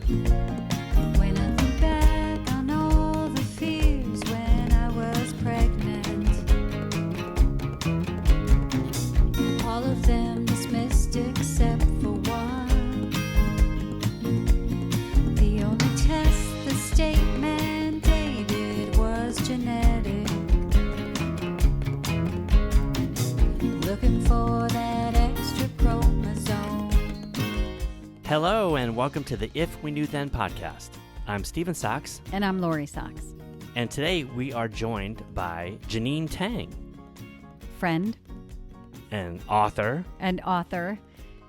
When I think back on all the fears when I was pregnant, all of them dismissed except for one. The only test the state mandated was genetic. Looking for that extra chromosome. Hello, and welcome to the If We Knew Then podcast. I'm Stephen Sachs, And I'm Lori Sachs. and today we are joined by Janine Tang, Friend an author. and author,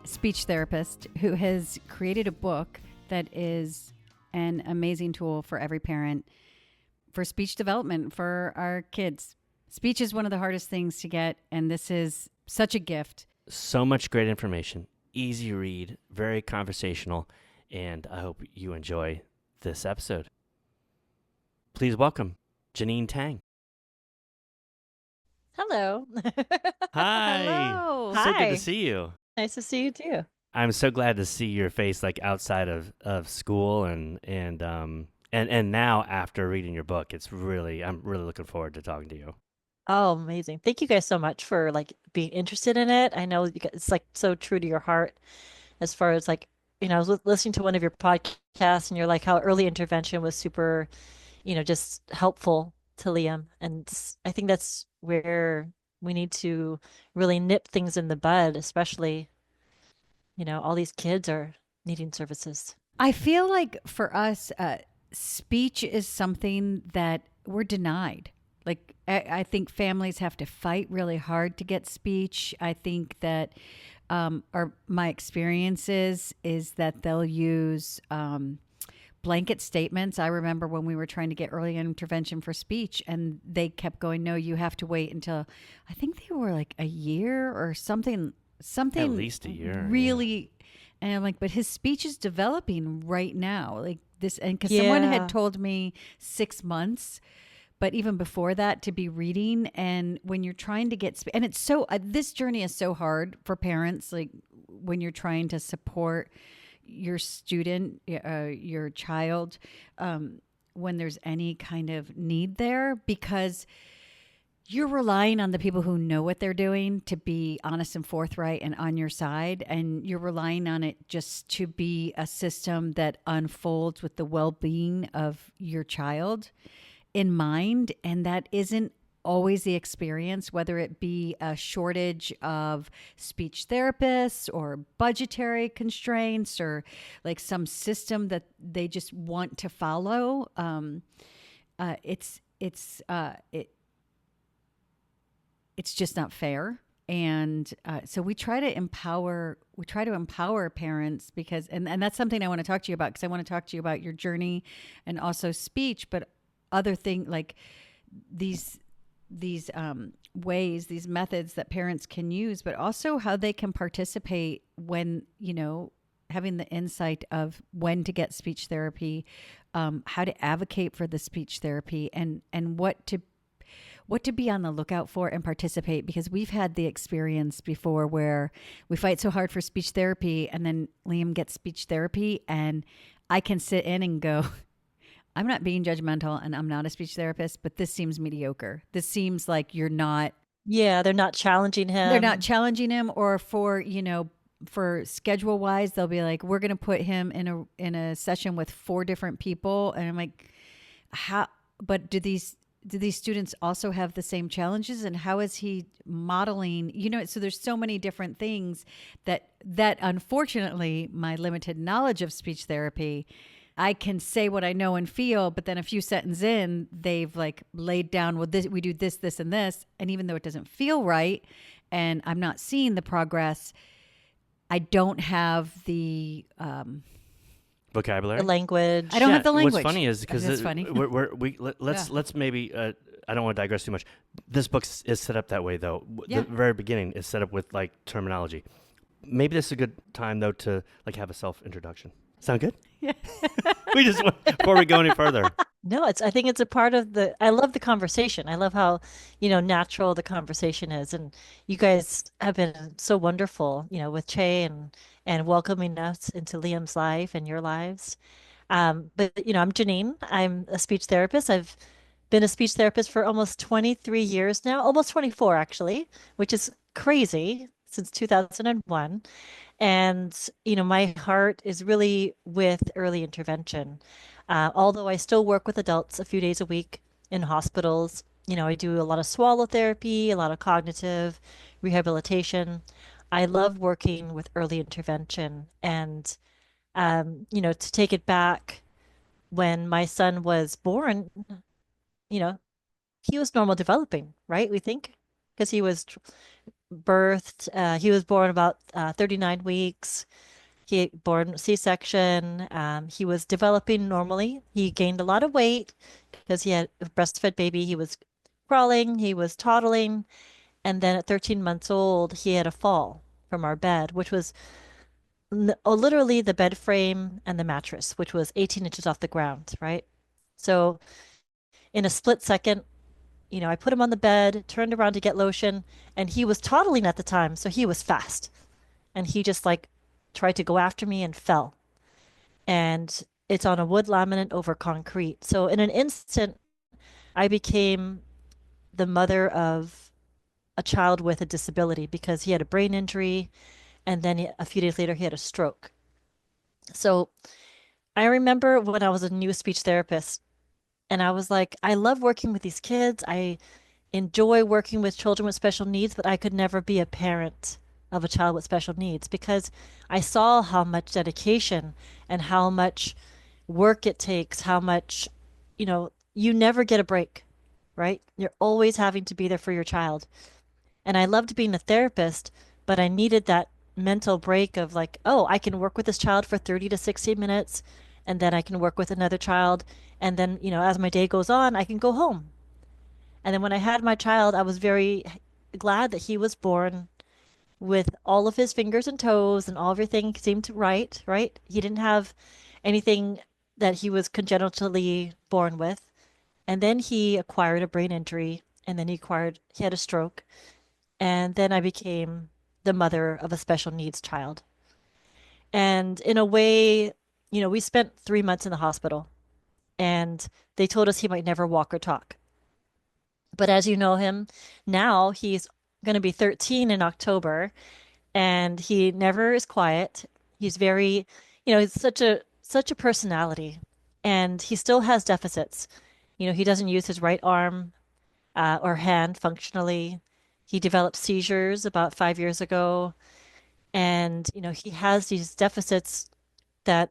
speech therapist, who has created a book that is an amazing tool for every parent for speech development for our kids. Speech is one of the hardest things to get, and this is such a gift. So much great information, easy read, very conversational, and I hope you enjoy this episode. Please welcome Janine Tang. Hello. Hi. Hello. So good Hi. to see you. Nice to see you too. I'm so glad to see your face like outside of school and now after reading your book. I'm really looking forward to talking to you. Oh, amazing. Thank you guys so much for being interested in it. I know it's so true to your heart as far as I was listening to one of your podcasts and you're like how early intervention was super, just helpful to Liam. And I think that's where we need to really nip things in the bud, especially, all these kids are needing services. I feel like for us, speech is something that we're denied. Like, I think families have to fight really hard to get speech. I think that my experiences is that they'll use blanket statements. I remember when we were trying to get early intervention for speech, and they kept going, "No, you have to wait until," I think they were like a year or something. At least a year. Really. And I'm like, but his speech is developing right now. Like this, and because someone Yeah. had told me 6 months, but even before that to be reading. And when you're trying to get, and it's so, this journey is so hard for parents, like when you're trying to support your student, your child, when there's any kind of need there, because you're relying on the people who know what they're doing to be honest and forthright and on your side. And you're relying on it just to be a system that unfolds with the well-being of your child in mind. And that isn't always the experience, whether it be a shortage of speech therapists or budgetary constraints or like some system that they just want to follow. It's just not fair. And so we try to empower parents because, and that's something I want to talk to you about, because I want to talk to you about your journey and also speech, but other thing like these ways, these methods that parents can use, but also how they can participate when, having the insight of when to get speech therapy, how to advocate for the speech therapy, and what to be on the lookout for and participate, because we've had the experience before where we fight so hard for speech therapy and then Liam gets speech therapy and I can sit in and go, I'm not being judgmental and I'm not a speech therapist, but this seems mediocre. This seems like you're not. Yeah, they're not challenging him. They're not challenging him, or for schedule wise, they'll be like, we're going to put him in a session with 4 different people. And I'm like, how, but do these students also have the same challenges, and how is he modeling, so there's so many different things that unfortunately my limited knowledge of speech therapy, I can say what I know and feel, but then a few sentences in, they've like laid down, well, we do this, this, and this. And even though it doesn't feel right and I'm not seeing the progress, I don't have the Vocabulary? The language. I don't have the language. What's funny is because That's funny. let's maybe I don't want to digress too much. This book is set up that way though. Yeah. The very beginning is set up with like terminology. Maybe this is a good time though to like have a self introduction. Sound good? Yeah. We just before we go any further. No, I think it's a part of I love the conversation. I love how, natural the conversation is. And you guys have been so wonderful, with Che and welcoming us into Liam's life and your lives. But I'm Janine. I'm a speech therapist. I've been a speech therapist for almost 23 years now, almost 24 actually, which is crazy since 2001. And, my heart is really with early intervention. Although I still work with adults a few days a week in hospitals, I do a lot of swallow therapy, a lot of cognitive rehabilitation. I love working with early intervention. And, to take it back, when my son was born, you know, he was normal developing, right? We think, because he was birthed, he was born about 39 weeks. He born C-section. He was developing normally. He gained a lot of weight because he had a breastfed baby. He was crawling, he was toddling, and then at 13 months old, he had a fall from our bed, which was literally the bed frame and the mattress, which was 18 inches off the ground, right? So in a split second, I put him on the bed, turned around to get lotion, and he was toddling at the time, so he was fast. And he just like tried to go after me and fell. And it's on a wood laminate over concrete. So in an instant, I became the mother of a child with a disability because he had a brain injury and then a few days later he had a stroke. So I remember when I was a new speech therapist and I was like, I love working with these kids. I enjoy working with children with special needs, but I could never be a parent of a child with special needs because I saw how much dedication and how much work it takes, how much, you never get a break, right? You're always having to be there for your child. And I loved being a therapist, but I needed that mental break of like, oh, I can work with this child for 30 to 60 minutes, and then I can work with another child. And then, as my day goes on, I can go home. And then when I had my child, I was very glad that he was born with all of his fingers and toes and all everything seemed right? He didn't have anything that he was congenitally born with. And then he acquired a brain injury, and then he had a stroke. And then I became the mother of a special needs child. And in a way, we spent 3 months in the hospital and they told us he might never walk or talk. But as you know him, now he's going to be 13 in October and he never is quiet. He's very, he's such a personality and he still has deficits. He doesn't use his right arm or hand functionally. He developed seizures about 5 years ago. And, he has these deficits that,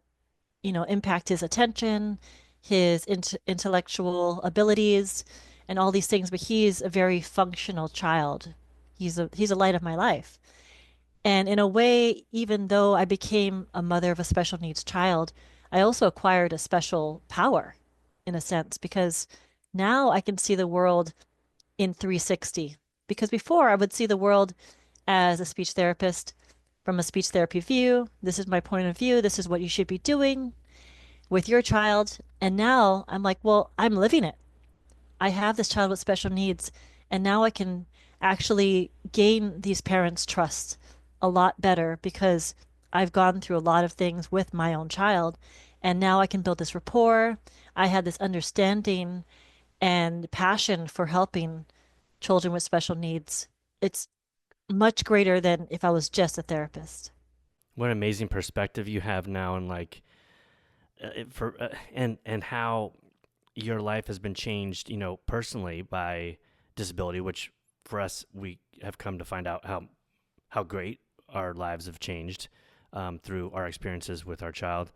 impact his attention, his intellectual abilities, and all these things. But he's a very functional child. He's a light of my life. And in a way, even though I became a mother of a special needs child, I also acquired a special power in a sense because now I can see the world in 360. Because before I would see the world as a speech therapist from a speech therapy view. This is my point of view. This is what you should be doing with your child. And now I'm like, well, I'm living it. I have this child with special needs, and now I can actually gain these parents' trust a lot better because I've gone through a lot of things with my own child. And now I can build this rapport. I had this understanding and passion for helping children with special needs. It's much greater than if I was just a therapist. What an amazing perspective you have now, and like, and how your life has been changed, personally by disability, which for us we have come to find out how great our lives have changed through our experiences with our child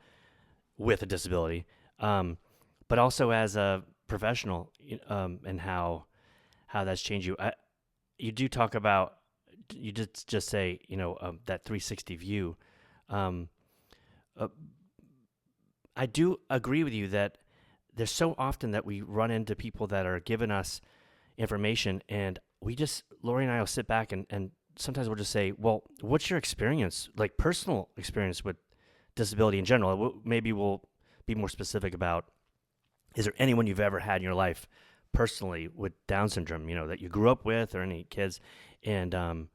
with a disability, but also as a professional, and how that's changed you. You do talk about, you just say, that 360 view. Um, uh, I do agree with you that there's so often that we run into people that are giving us information, and Lori and I will sit back and sometimes we'll just say, well, what's your experience, like personal experience with disability in general? Maybe we'll be more specific about, is there anyone you've ever had in your life personally with Down syndrome, that you grew up with, or any kids? And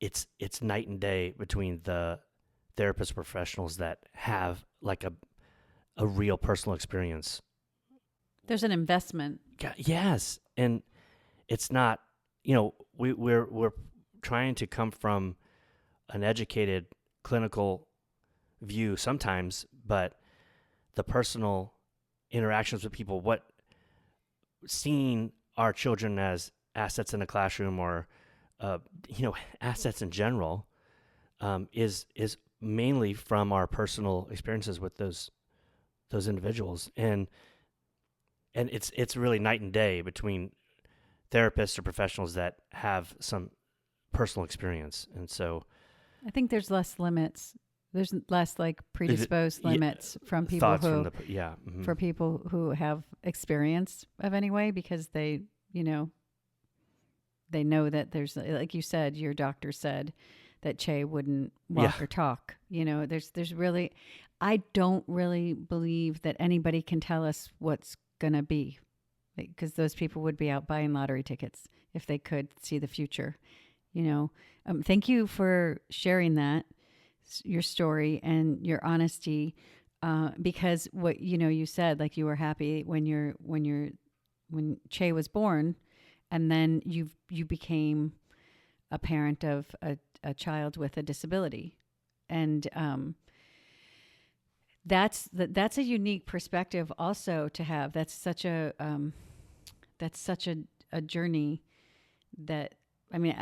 it's night and day between the therapist professionals that have like a real personal experience. There's an investment. Yes, and it's not, you know, we're trying to come from an educated clinical view sometimes, but the personal interactions with people, what seeing our children as assets in a classroom or assets in general, is mainly from our personal experiences with those individuals, and it's really night and day between therapists or professionals that have some personal experience. And so I think there's less limits. There's less like predisposed yeah, limits from people thoughts who, from the mhm. for people who have experience of anyway, because they know that there's, like you said, your doctor said that Che wouldn't walk or talk. There's really, I don't really believe that anybody can tell us what's going to be, because those people would be out buying lottery tickets if they could see the future. Thank you for sharing that, your story and your honesty, because what you said, like you were happy when Che was born, and then you became a parent of a child with a disability, and that's a unique perspective also to have. That's such a journey that, I mean,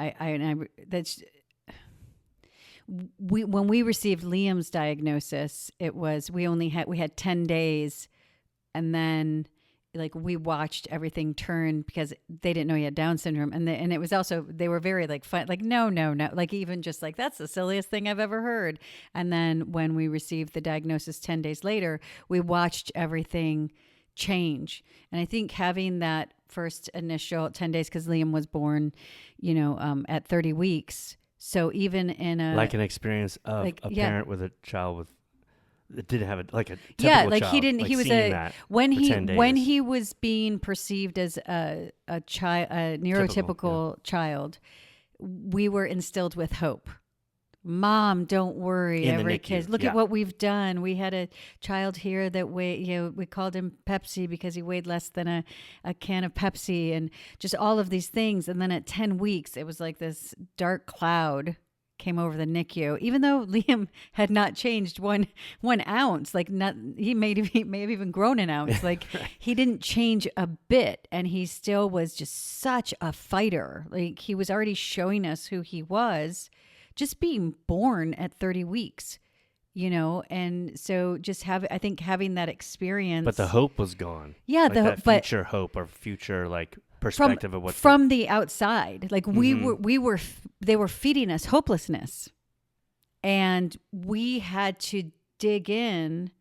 when we received Liam's diagnosis, it was, we had 10 days, and then like we watched everything turn because they didn't know he had Down syndrome, and it was also, they were very like fun, like no, like even just like, that's the silliest thing I've ever heard. And then when we received the diagnosis 10 days later, we watched everything change. And I think having that first initial 10 days, because Liam was born, at 30 weeks. So even in like an experience of a parent with a child that didn't have a typical like child, he didn't, like he was when he was being perceived as a neurotypical child, we were instilled with hope. Mom, don't worry, every kid. Look at what we've done. We had a child here that we called him Pepsi because he weighed less than a can of Pepsi, and just all of these things. And then at 10 weeks, it was like this dark cloud came over the NICU, even though Liam had not changed one ounce. Like he may have even grown an ounce. Like right. He didn't change a bit, and he still was just such a fighter. Like he was already showing us who he was, just being born at 30 weeks, and so just having that experience. But the hope was gone. Yeah, like that future hope or future like perspective of what from the outside. Like they were feeding us hopelessness, and we had to dig in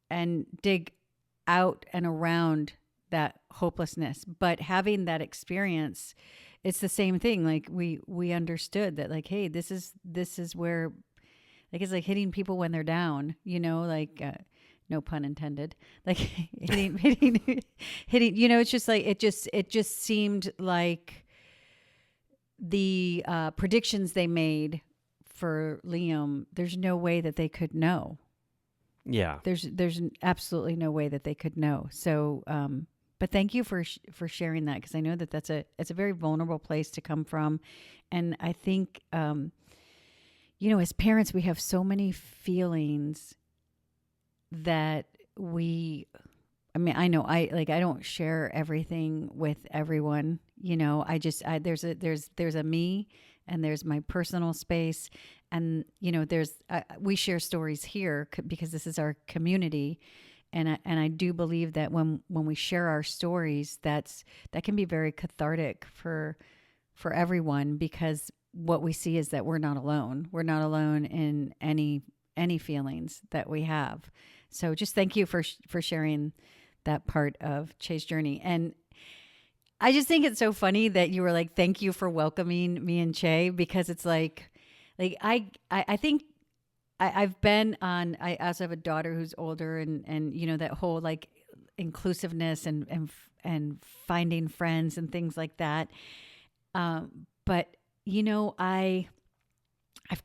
and dig out and around that hopelessness. But having that experience, it's the same thing. Like we understood that, like, hey, this is where, like, it's like hitting people when they're down, like, no pun intended, like hitting, it's just like, it just seemed like the predictions they made for Liam, there's no way that they could know. Yeah. There's absolutely no way that they could know. So, but thank you for sharing that, because I know that it's a very vulnerable place to come from. And I think, as parents, we have so many feelings that I know I don't share everything with everyone. There's a me, and there's my personal space, and we share stories here because this is our community. And I do believe that when we share our stories, that can be very cathartic for everyone, because what we see is that we're not alone. We're not alone in any feelings that we have. So just thank you for sharing that part of Che's journey. And I just think it's so funny that you were like, thank you for welcoming me and Che, because it's like I think I've been on, I also have a daughter who's older, and that whole like inclusiveness and finding friends and things like that. But I've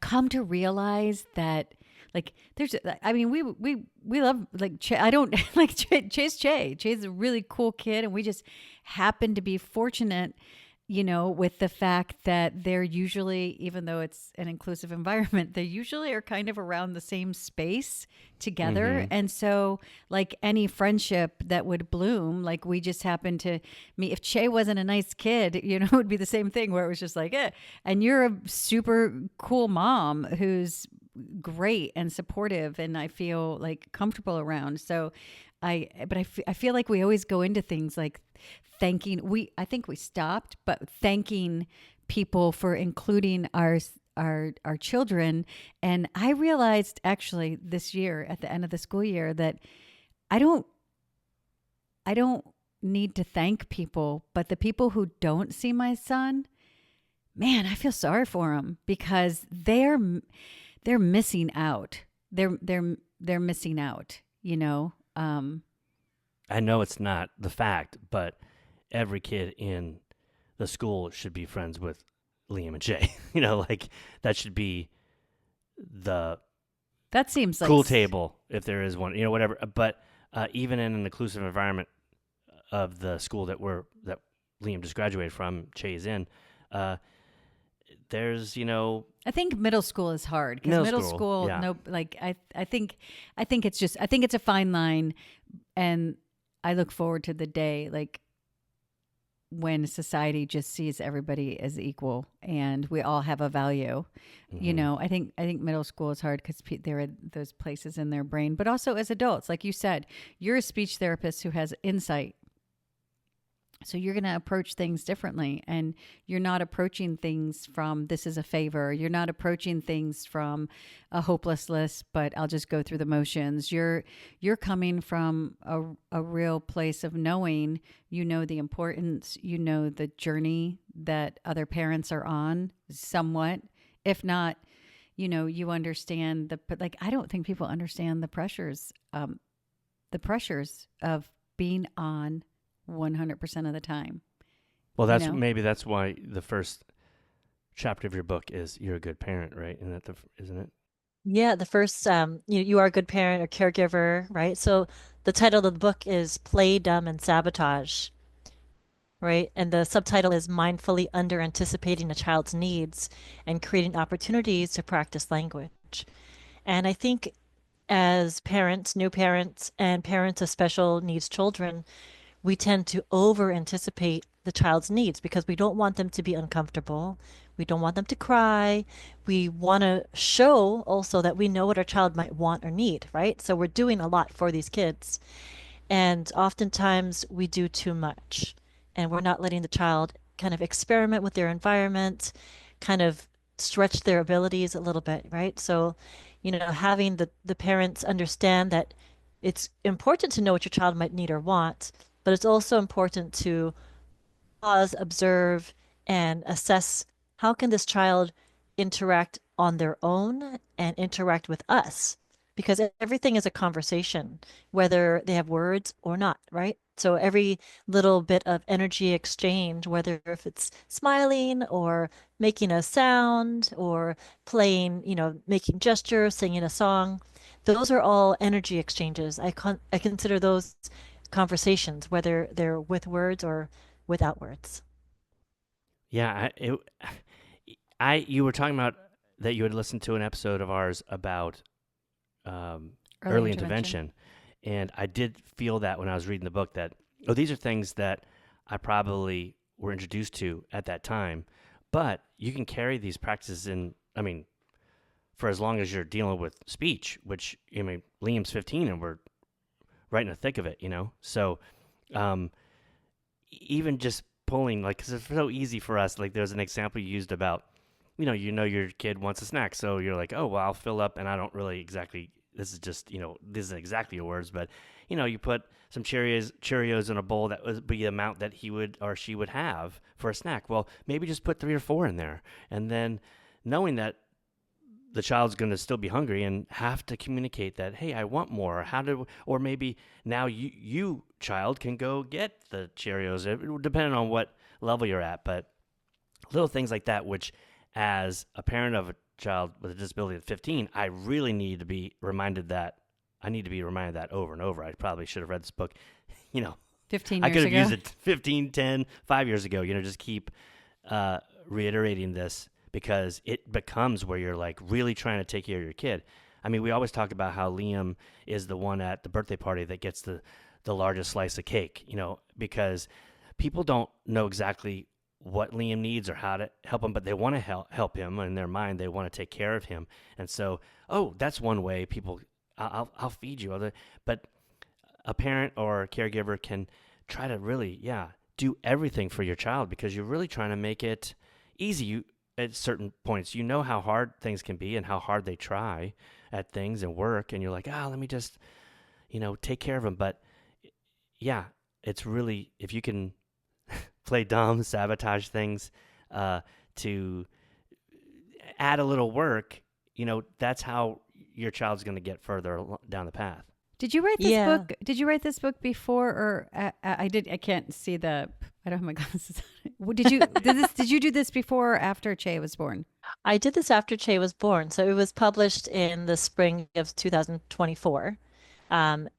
come to realize that, like there's, I mean, we love like I don't like Chase Che. Che's a really cool kid, and we just happen to be fortunate, you know, with the fact that they're usually, even though it's an inclusive environment, they usually are kind of around the same space together. And so, like any friendship that would bloom, like we just happen to meet. If Che wasn't a nice kid, you know, it would be the same thing where it was just like, eh. And you're a super cool mom who's great and supportive, and I feel like comfortable around. So, I feel like we always go into things like I think we stopped, but thanking people for including our children. And I realized actually this year at the end of the school year that I don't need to thank people, but the people who don't see my son, man, I feel sorry for them because they're missing out. They're missing out, you know. I know it's not the fact, but every kid in the school should be friends with Liam and Jay. You know, like that should be the that seems like cool table if there is one, you know, whatever. But even in an inclusive environment of the school that Liam just graduated from, Jay's in, there's, you know, I think middle school is hard because middle school, yeah. no, like I think it's a fine line, and I look forward to the day like when society just sees everybody as equal and we all have a value. You know, I think middle school is hard because there are those places in their brain, but also as adults, like you said, you're a speech therapist who has insight. So you're going to approach things differently, and you're not approaching things from this is a favor. You're not approaching things from a hopeless list, but I'll just go through the motions. You're coming from a real place of knowing, you know, the importance, you know, the journey that other parents are on somewhat, if not, you know, you understand like, I don't think people understand the pressures of being on 100% of the time. Well, that's why the first chapter of your book is "You're a Good Parent," right? Isn't it? Yeah, the first you are a good parent or caregiver, right? So the title of the book is Play, Dumb and Sabotage, right? And the subtitle is Mindfully Under Anticipating a Child's Needs and Creating Opportunities to Practice Language. And I think as parents, new parents, and parents of special needs children, we tend to over anticipate the child's needs because we don't want them to be uncomfortable. We don't want them to cry. We want to show also that we know what our child might want or need, right? So we're doing a lot for these kids. And oftentimes we do too much. And we're not letting the child kind of experiment with their environment, kind of stretch their abilities a little bit, right? So, you know, having the parents understand that it's important to know what your child might need or want, but it's also important to pause, observe, and assess how can this child interact on their own and interact with us? Because everything is a conversation, whether they have words or not, right? So every little bit of energy exchange, whether if it's smiling or making a sound or playing, you know, making gestures, singing a song, those are all energy exchanges. I consider those conversations, whether they're with words or without words. Yeah, you were talking about that you had listened to an episode of ours about early intervention, and I did feel that when I was reading the book that these are things that I probably were introduced to at that time, but you can carry these practices in. I mean, for as long as you're dealing with speech, which I mean, Liam's 15 and we're right in the thick of it, you know. So, even just pulling, like, because it's so easy for us. Like, there's an example you used about, you know, your kid wants a snack, so you're like, oh, well, I'll fill up, and I don't really exactly. This is just, you know, this isn't exactly your words, but you know, you put some Cheerios in a bowl that would be the amount that he would or she would have for a snack. Well, maybe just put 3 or 4 in there, and then knowing that the child's going to still be hungry and have to communicate that, hey, I want more. Or maybe now you child can go get the Cheerios, depending on what level you're at. But little things like that, which as a parent of a child with a disability at 15, I really need to be reminded that. I need to be reminded that over and over. I probably should have read this book, you know, 15 I years could have ago. used it 15, 10, 5 years ago. Just keep reiterating this because it becomes where you're like really trying to take care of your kid. I mean, we always talk about how Liam is the one at the birthday party that gets the largest slice of cake, because people don't know exactly what Liam needs or how to help him, but they want to help him in their mind. They want to take care of him. And so, that's one way people, I'll feed you. But a parent or a caregiver can try to really, do everything for your child because you're really trying to make it easy. At certain points, how hard things can be and how hard they try at things and work. And you're like, let me just, take care of them. But yeah, it's really, if you can play dumb, sabotage things to add a little work, that's how your child's going to get further down the path. Did you write this Yeah. book? Did you write this book before, or I did? I can't see the. I don't have my glasses on. Did you Did you do this before or after Che was born? I did this after Che was born. So it was published in the spring of 2024. And,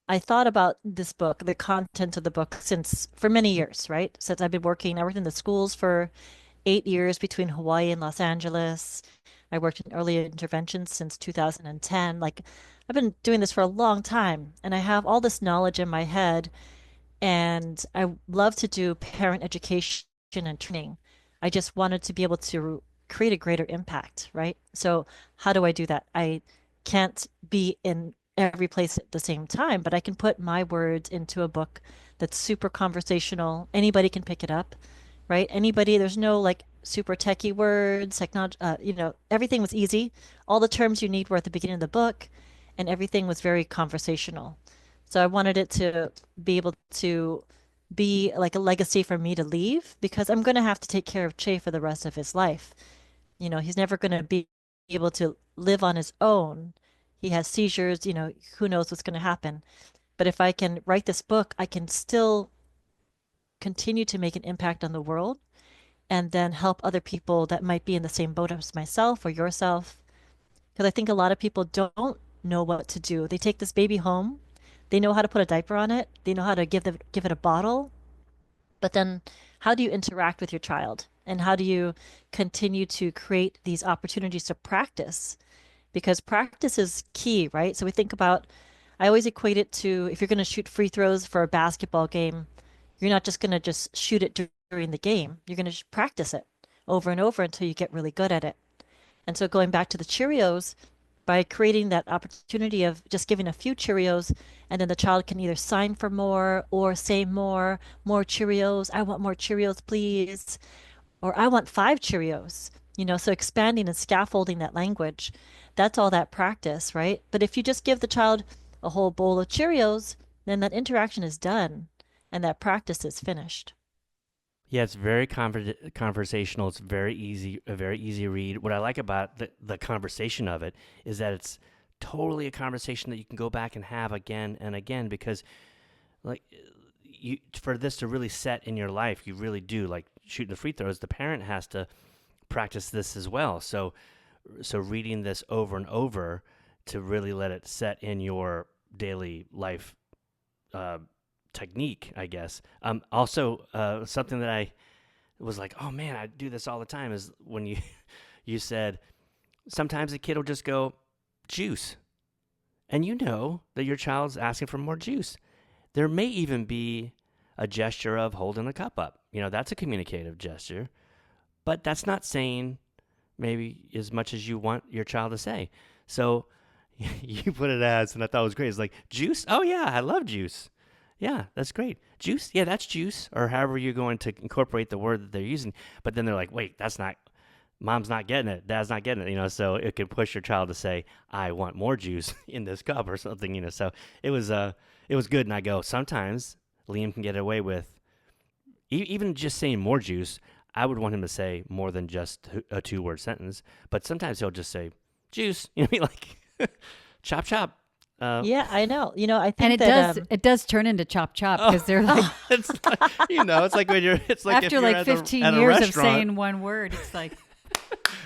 I thought about this book, the content of the book, since for many years, right? Since I worked in the schools for 8 years between Hawaii and Los Angeles. I worked in early interventions since 2010. Like, I've been doing this for a long time, and I have all this knowledge in my head, and I love to do parent education and training. I just wanted to be able to create a greater impact, right? So, how do I do that? I can't be in every place at the same time, but I can put my words into a book that's super conversational. Anybody can pick it up, right? Anybody, there's no like super techie words, technology, everything was easy. All the terms you need were at the beginning of the book, and everything was very conversational. So I wanted it to be able to be like a legacy for me to leave because I'm going to have to take care of Che for the rest of his life. He's never going to be able to live on his own. He has seizures, who knows what's going to happen. But if I can write this book, I can still continue to make an impact on the world and then help other people that might be in the same boat as myself or yourself. Because I think a lot of people don't know what to do. They take this baby home, they know how to put a diaper on it, they know how to give it a bottle, but then how do you interact with your child? And how do you continue to create these opportunities to practice? Because practice is key, right? So we think about, I always equate it to if you're going to shoot free throws for a basketball game, you're not just going to just shoot it during the game. You're going to practice it over and over until you get really good at it. And so going back to the Cheerios, by creating that opportunity of just giving a few Cheerios, and then the child can either sign for more or say more Cheerios. I want more Cheerios, please. Or I want 5 Cheerios. So expanding and scaffolding that language, that's all that practice, right? But if you just give the child a whole bowl of Cheerios, then that interaction is done and that practice is finished. Yeah, it's very conversational. It's very easy, a very easy read. What I like about the conversation of it is that it's totally a conversation that you can go back and have again and again because, like, for this to really set in your life, you really do. Like shooting the free throws, the parent has to practice this as well. So reading this over and over to really let it set in your daily life technique, I guess. Also, something that I was like, oh man, I do this all the time is when you said sometimes a kid will just go juice, and that your child's asking for more juice. There may even be a gesture of holding a cup up. That's a communicative gesture, but that's not saying maybe as much as you want your child to say. So you put it as, and I thought it was great. It's like juice. Oh yeah, I love juice. Yeah, that's great. Juice? Yeah, that's juice. Or however you're going to incorporate the word that they're using. But then they're like, wait, that's not, mom's not getting it. Dad's not getting it. So it could push your child to say, I want more juice in this cup or something, So it was good. And I go, sometimes Liam can get away with even just saying more juice. I would want him to say more than just a 2-word sentence. But sometimes he'll just say juice. Like chop, chop. Uh, Yeah, I know. I And think that it does turn into chop chop oh, because they're like it's like, it's like when you're, it's like if after you're like at 15 at a years of restaurant, saying one word, it's like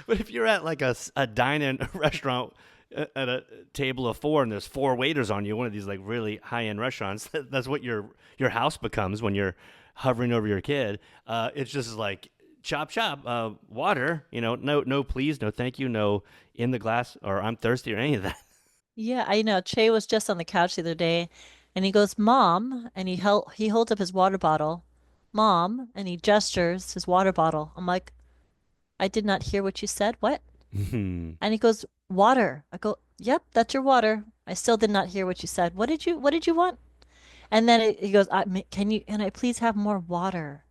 but if you're at like a dine-in restaurant at a table of four and there's four waiters on you, one of these like really high-end restaurants, that's what your house becomes when you're hovering over your kid. It's just like chop chop, water, no please, no thank you, no in the glass or I'm thirsty or any of that. yeah, I know. Che was just on the couch the other day and he goes, "Mom," and he holds up his water bottle. "Mom," and he gestures his water bottle. I'm like, "I did not hear what you said. What?" And he goes, "Water." I go, "Yep, that's your water." I still did not hear what you said. What did you want? And then he goes, can I please have more water?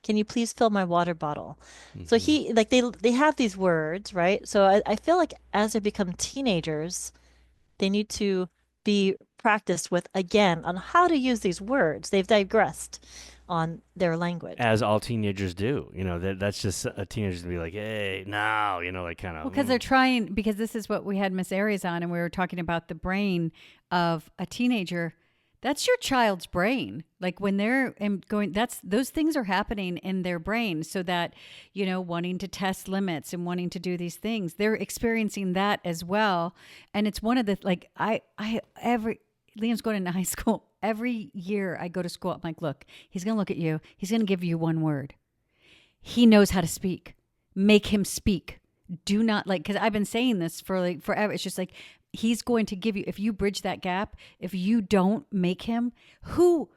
Can you please fill my water bottle?" So Hmm. he like they have these words, right? So I feel like as they become teenagers, they need to be practiced with again on how to use these words. They've digressed on their language. As all teenagers do, that's just a teenager to be like, hey, no, like kind well, of. because they're trying, because this is what we had Miss Aries on, and we were talking about the brain of a teenager. That's your child's brain. Like when they're going, those things are happening in their brain so that, wanting to test limits and wanting to do these things, they're experiencing that as well. And it's one of the, like, Liam's going into high school. Every year I go to school, I'm like, look, he's going to look at you. He's going to give you one word. He knows how to speak. Make him speak. Do not because I've been saying this for like forever. It's just like he's going to give you, if you bridge that gap, if you don't make him, who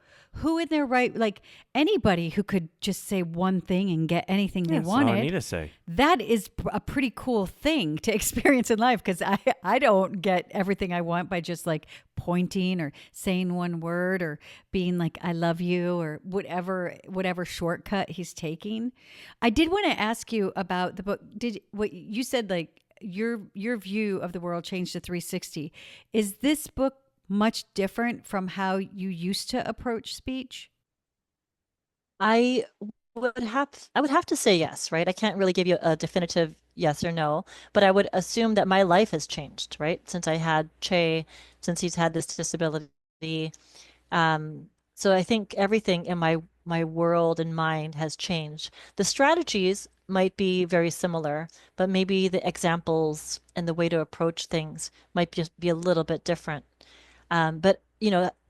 in their right, like anybody who could just say one thing and get anything they That's all I need wanted, to say. that is a pretty cool thing to experience in life because I don't get everything I want by just like pointing or saying one word or being like I love you or whatever shortcut he's taking. I did want to ask you about the book. Did what you said, like your view of the world changed to 360. Is this book much different from how you used to approach speech? I I would have to say yes, right? I can't really give you a definitive yes or no, but I would assume that my life has changed, right? Since I had Che, since he's had this disability. So I think everything in my world and mind has changed. The strategies might be very similar, but maybe the examples and the way to approach things might just be a little bit different. But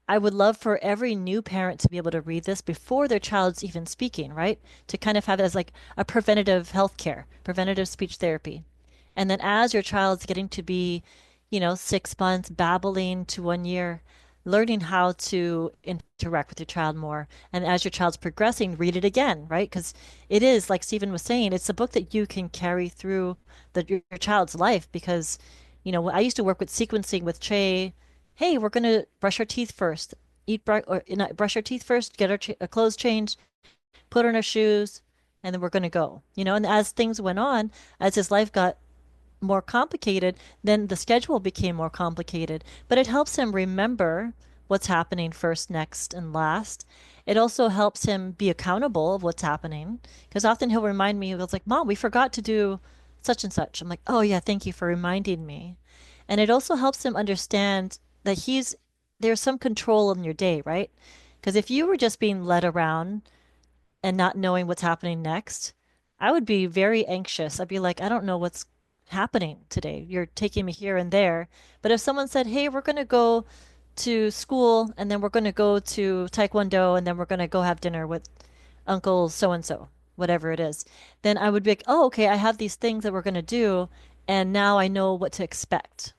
I would love for every new parent to be able to read this before their child's even speaking, right? To kind of have it as like a preventative health care, preventative speech therapy. And then as your child's getting to be, 6 months, babbling to 1 year, learning how to interact with your child more. And as your child's progressing, read it again, right? Because it is, like Stephen was saying, it's a book that you can carry through your child's life. Because, I used to work with sequencing with Che. Hey, we're going to brush our teeth first. Brush our teeth first, get our clothes changed, put on our shoes, and then we're going to go. And as things went on, as his life got more complicated, then the schedule became more complicated. But it helps him remember what's happening first, next, and last. It also helps him be accountable of what's happening because often he'll remind me, he was like, "Mom, we forgot to do such and such." I'm like, "Oh, yeah, thank you for reminding me." And it also helps him understand that there's some control in your day, right? Because if you were just being led around and not knowing what's happening next, I would be very anxious. I'd be like, I don't know what's happening today. You're taking me here and there. But if someone said, "Hey, we're going to go to school and then we're going to go to Taekwondo and then we're going to go have dinner with Uncle so and so," whatever it is, then I would be like, "Oh, okay, I have these things that we're going to do. And now I know what to expect."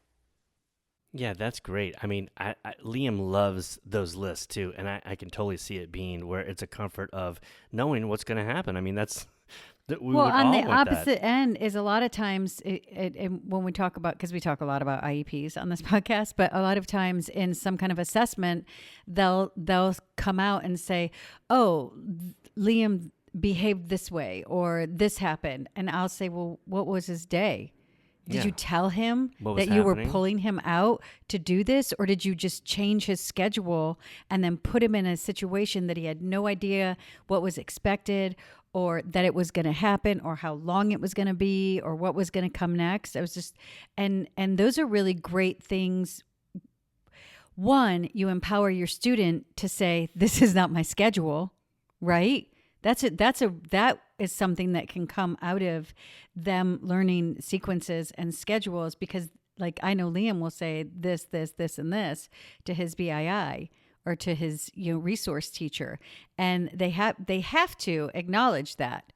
Yeah, that's great. I mean, Liam loves those lists too, and I can totally see it being where it's a comfort of knowing what's going to happen. I mean, that we Well, would on the all want that. opposite end is a lot of times, when we talk about, because we talk a lot about IEPs on this podcast, but a lot of times in some kind of assessment, they'll come out and say, "Oh, Liam behaved this way," or "This happened," and I'll say, "Well, what was his day? Did Yeah, you tell him what was that you were happening? pulling him out to do this, or did you just change his schedule and then put him in a situation that he had no idea what was expected, or that it was going to happen, or how long it was going to be, or what was going to come next?" I was just, and those are really great things One, you empower your student to say, "This is not my schedule," right? That is something that can come out of them learning sequences and schedules because, like, I know Liam will say this, this, this, and this to his BII or to his resource teacher, and they have to acknowledge that,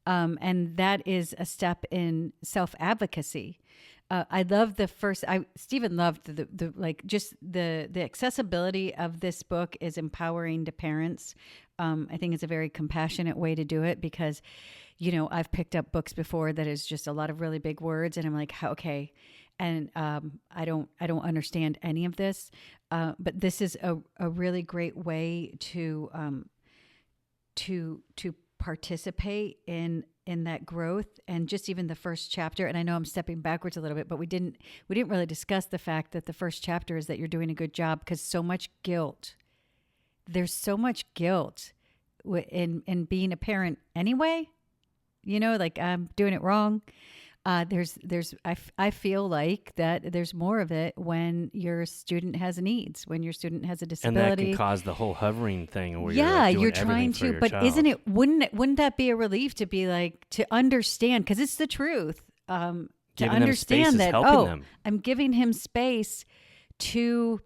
and that is a step in self advocacy. I love the first. Stephen loved the like just the accessibility of this book is empowering to parents. I think it's a very compassionate way to do it because, I've picked up books before that is just a lot of really big words, and I'm like, okay, and I don't understand any of this, but this is a really great way to participate in that growth and just even the first chapter. And I know I'm stepping backwards a little bit, but we didn't really discuss the fact that the first chapter is that you're doing a good job because there's so much guilt in being a parent anyway, like I'm doing it wrong. I feel like that there's more of it when your student has needs, when your student has a And that disability. can cause the whole hovering thing where Yeah, you're you're like doing everything trying for to, your but child. isn't it, wouldn't that be a relief to be like, to understand, because it's the truth, to Giving them space understand is that, helping them I'm giving him space to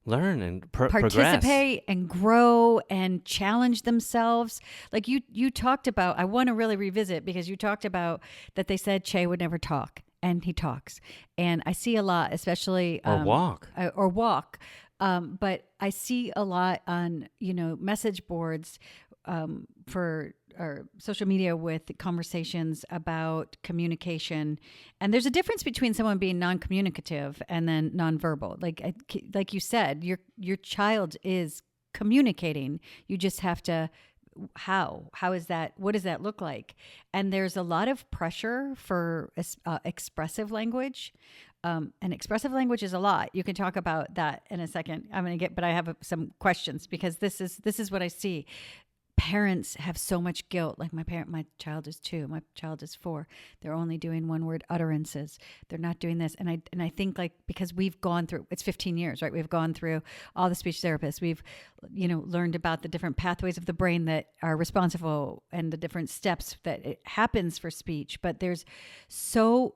learn and progress. participate and grow and challenge themselves. Like you talked about, I want to really revisit because you talked about that they said Che would never talk and he talks. And I see a lot, especially Or walk. or walk. But I see a lot on, message boards for or social media with conversations about communication. And there's a difference between someone being non-communicative and then nonverbal. Like you said, your child is communicating. You just have to, how is that, what does that look like? And there's a lot of pressure for expressive language. And expressive language is a lot. You can talk about that in a second. But I have some questions because this is what I see. Parents have so much guilt. Like my child is 2, my child is 4. They're only doing one word utterances. They're not doing this. And I think, like, because we've gone through, it's 15 years, right? We've gone through all the speech therapists. We've, learned about the different pathways of the brain that are responsible and the different steps that it happens for speech. But there's so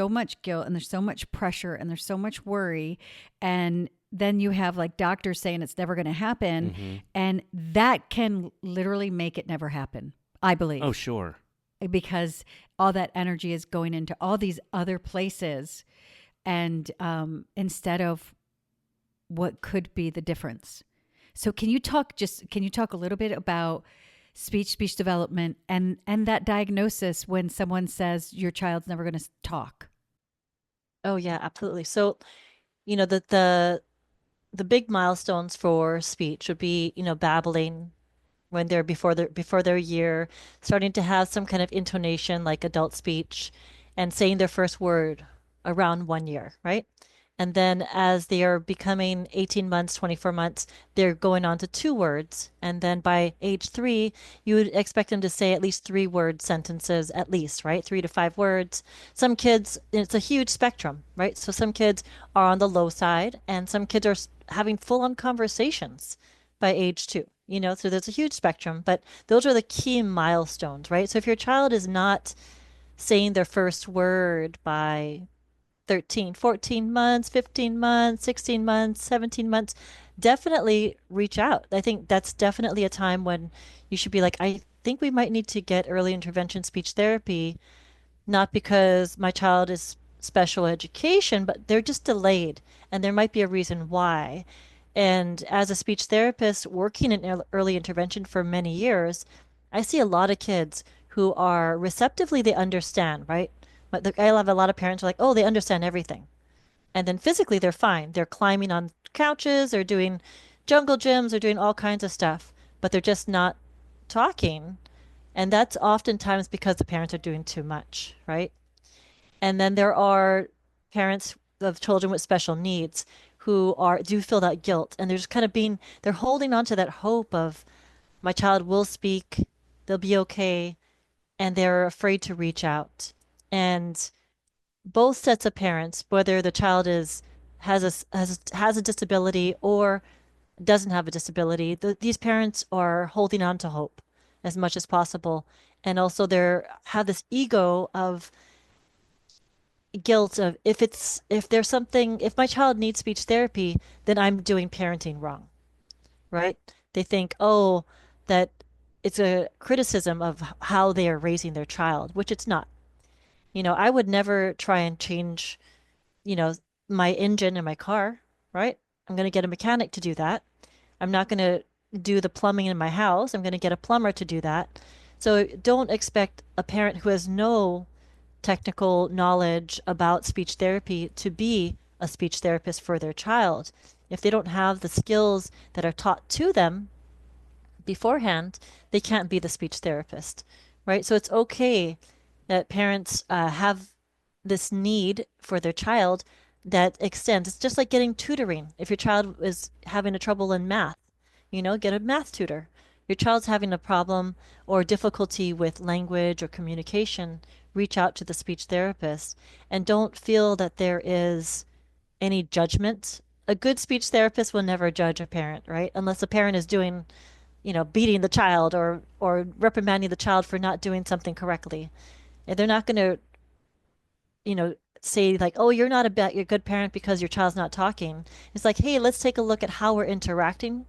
much guilt and there's so much pressure and there's so much worry. And then you have like doctors saying it's never going to happen. Mm-hmm. And that can literally make it never happen, I believe. Oh, sure. Because all that energy is going into all these other places. And instead of what could be the difference. So can you talk a little bit about speech development and that diagnosis when someone says your child's never going to talk? Oh yeah, absolutely. So, the big milestones for speech would be, babbling when they're before their year, starting to have some kind of intonation like adult speech, and saying their first word around 1 year, right? And then as they are becoming 18 months, 24 months, they're going on to 2 words. And then by age 3, you would expect them to say at least 3 word sentences, at least, right? 3 to 5 words. Some kids, it's a huge spectrum, right? So some kids are on the low side, and some kids are having full on conversations by age 2. So there's a huge spectrum, but those are the key milestones, right? So if your child is not saying their first word by 13, 14 months, 15 months, 16 months, 17 months, definitely reach out. I think that's definitely a time when you should be like, I think we might need to get early intervention speech therapy, not because my child is special education, but they're just delayed and there might be a reason why. And as a speech therapist working in early intervention for many years, I see a lot of kids who are receptively, they understand, right? But I have a lot of parents who are like, oh, they understand everything. And then physically, they're fine. They're climbing on couches, they're doing jungle gyms, they're doing all kinds of stuff, but they're just not talking. And that's oftentimes because the parents are doing too much, right? And then there are parents of children with special needs who do feel that guilt, and they're just kind of they're holding on to that hope of my child will speak, they'll be okay, and they're afraid to reach out. And both sets of parents, whether the child is has a disability or doesn't have a disability, these parents are holding on to hope as much as possible. And also they have this ego of guilt of if there's something, if my child needs speech therapy, then I'm doing parenting wrong, right? They think, oh, that it's a criticism of how they are raising their child, which it's not. I would never try and change, you know, my engine in my car, right? I'm going to get a mechanic to do that. I'm not going to do the plumbing in my house. I'm going to get a plumber to do that. So don't expect a parent who has no technical knowledge about speech therapy to be a speech therapist for their child. If they don't have the skills that are taught to them beforehand, they can't be the speech therapist, right? So it's okay that parents have this need for their child that extends. It's just like getting tutoring. If your child is having a trouble in math, get a math tutor. Your child's having a problem or difficulty with language or communication, reach out to the speech therapist and don't feel that there is any judgment. A good speech therapist will never judge a parent, right? Unless the parent is doing, beating the child or reprimanding the child for not doing something correctly. And they're not going to, say like, "Oh, you're not a good parent because your child's not talking." It's like, "Hey, let's take a look at how we're interacting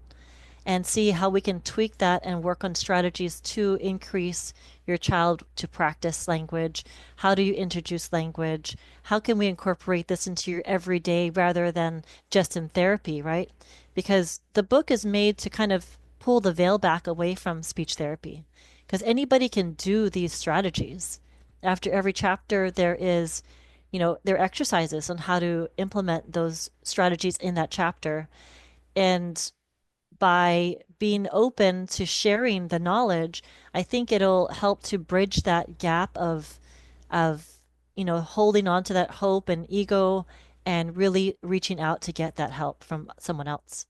and see how we can tweak that and work on strategies to increase your child to practice language. How do you introduce language? How can we incorporate this into your everyday rather than just in therapy, right?" Because the book is made to kind of pull the veil back away from speech therapy because anybody can do these strategies. After every chapter, there are exercises on how to implement those strategies in that chapter. And by being open to sharing the knowledge, I think it'll help to bridge that gap of holding on to that hope and ego and really reaching out to get that help from someone else.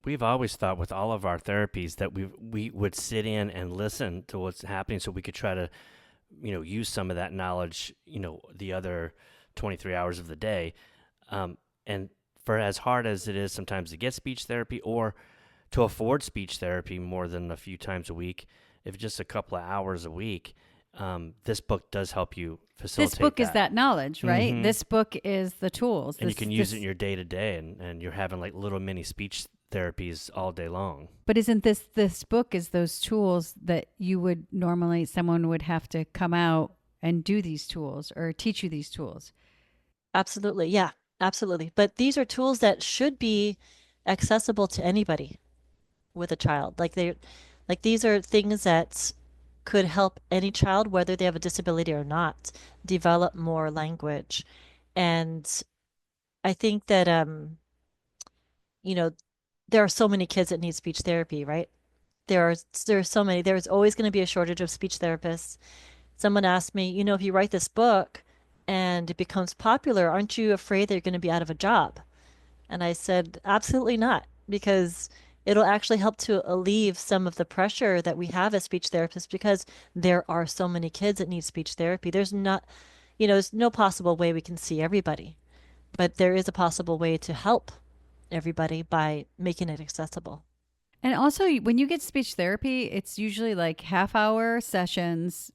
We've always thought with all of our therapies that we would sit in and listen to what's happening so we could try to, use some of that knowledge, the other 23 hours of the day. And for as hard as it is sometimes to get speech therapy or to afford speech therapy more than a few times a week, if just a couple of hours a week, this book does help you facilitate This book that. is that knowledge, right? Mm-hmm. This book is the tools. And you can use it in your day to day, and you're having like little mini speech therapies all day long. But isn't this book is those tools that you would normally someone would have to come out and do these tools or teach you these tools? Absolutely. Yeah, absolutely. But these are tools that should be accessible to anybody with a child. Like these are things that could help any child, whether they have a disability or not, develop more language. And I think that you know, there are so many kids that need speech therapy, right? There are there's so many. There's always going to be a shortage of speech therapists. Someone asked me, if you write this book and it becomes popular, aren't you afraid that you're going to be out of a job? And I said, absolutely not, because it'll actually help to alleviate some of the pressure that we have as speech therapists because there are so many kids that need speech therapy. There's no possible way we can see everybody, but there is a possible way to help everybody by making it accessible. And also, when you get speech therapy, it's usually like half-hour sessions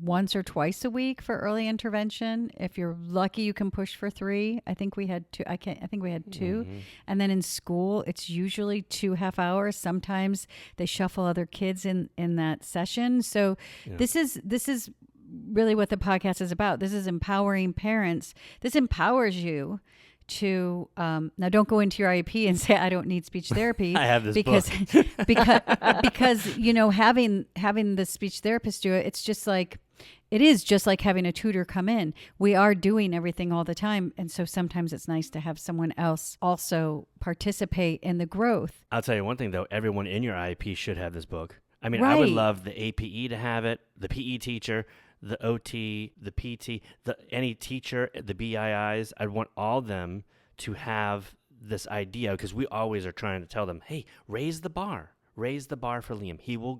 once or twice a week for early intervention. If you're lucky, you can push for 3. I think we had 2. I think we had 2. Mm-hmm. And then in school, it's usually 2 half hours. Sometimes they shuffle other kids in that session. So Yeah. this is really what the podcast is about. This is empowering parents. This empowers you to now don't go into your IEP and say I don't need speech therapy. I have this because book. because having the speech therapist do it, it is just like having a tutor come in. We are doing everything all the time, and so sometimes it's nice to have someone else also participate in the growth. I'll tell you one thing though, everyone in your IEP should have this book. I mean, I would Right. love the APE to have it, the PE teacher, the OT, the PT, any teacher, the BIIs. I'd want all them to have this idea because we always are trying to tell them, hey, raise the bar for Liam. He will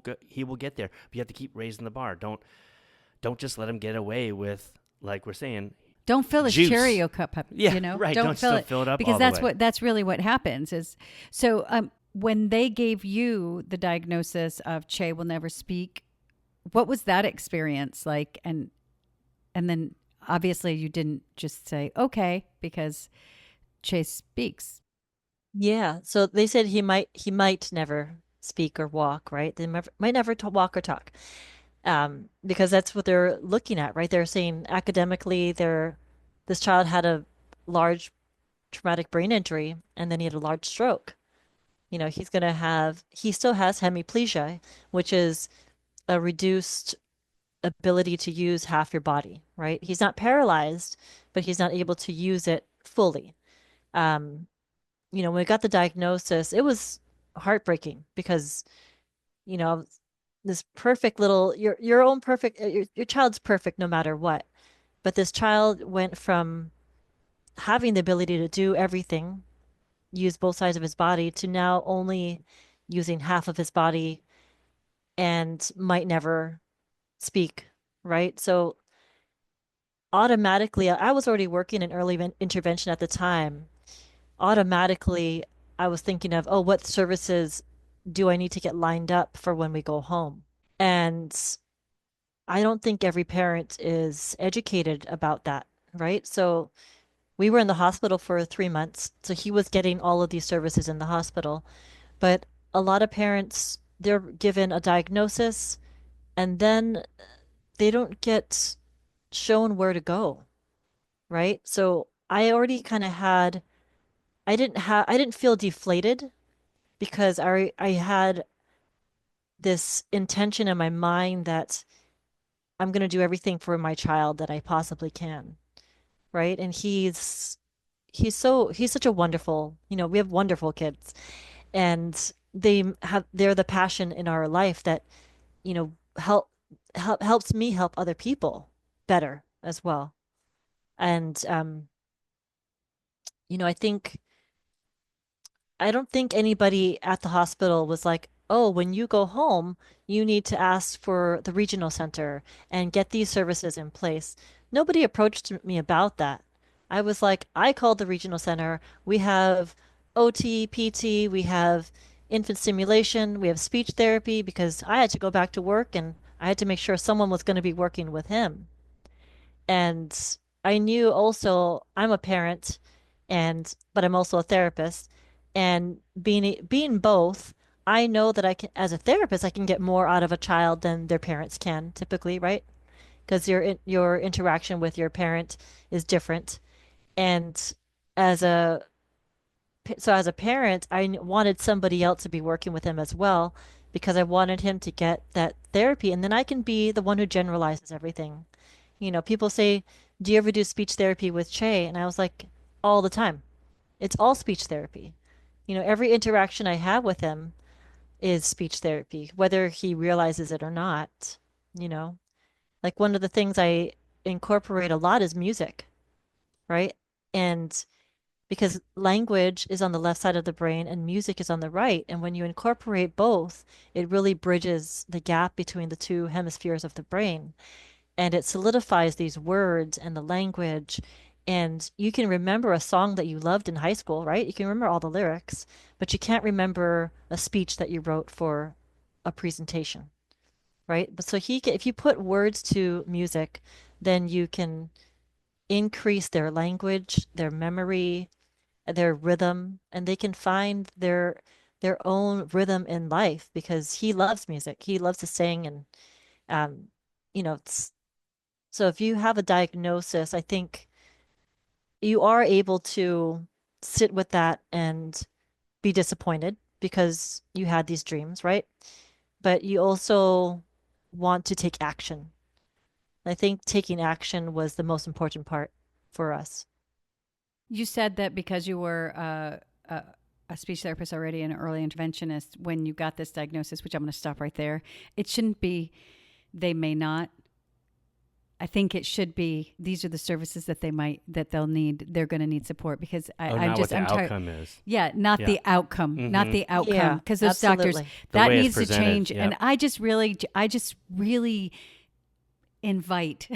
get there. But you have to keep raising the bar. Don't just let him get away with, like we're saying, Don't fill this juice. Cheerio cup up, Yeah, you know? right. Don't fill it. Fill it up Because all the that's way. that's really what happens is, so when they gave you the diagnosis of Che will never speak, what was that experience like? And then obviously you didn't just say, okay, because Che speaks. Yeah. So they said he might never speak or walk, right? They might never walk or talk. Because that's what they're looking at, right? They're saying academically, this child had a large traumatic brain injury and then he had a large stroke. He still has hemiplegia, which is a reduced ability to use half your body, right? He's not paralyzed, but he's not able to use it fully. Um, when we got the diagnosis, it was heartbreaking because, you know, this perfect little your own perfect your child's perfect no matter what. But this child went from having the ability to do everything, use both sides of his body, to now only using half of his body and might never speak, right? So automatically, I was already working in early intervention at the time. Automatically, I was thinking of, oh, what services do I need to get lined up for when we go home? And I don't think every parent is educated about that, right? So we were in the hospital for 3 months. So he was getting all of these services in the hospital. But a lot of parents, they're given a diagnosis and then they don't get shown where to go, right? So I already kind of had, I didn't feel deflated because I had this intention in my mind that I'm going to do everything for my child that I possibly can, right? And he's such a wonderful, we have wonderful kids and they're the passion in our life that, helps me help other people better as well. And I think I don't think anybody at the hospital was like, oh, when you go home, you need to ask for the regional center and get these services in place. Nobody approached me about that. I was like, I called the regional center. We have OT, PT, we have infant stimulation, we have speech therapy because I had to go back to work and I had to make sure someone was going to be working with him. And I knew also I'm a parent but I'm also a therapist. And being both, I know that I can, as a therapist, I can get more out of a child than their parents can typically, right? Because your interaction with your parent is different. And as a as a parent, wanted somebody else to be working with him as well because I wanted him to get that therapy, and then I can be the one who generalizes everything. People say, do you ever do speech therapy with Che? And I was like, all the time. It's all speech therapy. Every interaction I have with him is speech therapy, whether he realizes it or not. You know, like one of the things I incorporate a lot is music, right? And because language is on the left side of the brain and music is on the right. And when you incorporate both, it really bridges the gap between the two hemispheres of the brain. And it solidifies these words and the language. And you can remember a song that you loved in high school, right? You can remember all the lyrics, but you can't remember a speech that you wrote for a presentation, right? But so if you put words to music, then you can increase their language, their memory, their rhythm, and they can find their own rhythm in life because he loves music. He loves to sing and um, it's so if you have a diagnosis, I think you are able to sit with that and be disappointed because you had these dreams, right? But you also want to take action. I think taking action was the most important part for us. You said that because you were a speech therapist already and an early interventionist, when you got this diagnosis, which I'm going to stop right there, it shouldn't be, they may not. I think it should be, these are the services that they'll need. They're going to need support because I'm what the I'm tired. outcome is. Yeah, not Yeah. the outcome, not the outcome. Yeah, Because those doctors, absolutely. that way it's needs to presented, change. yeah. And I just really invite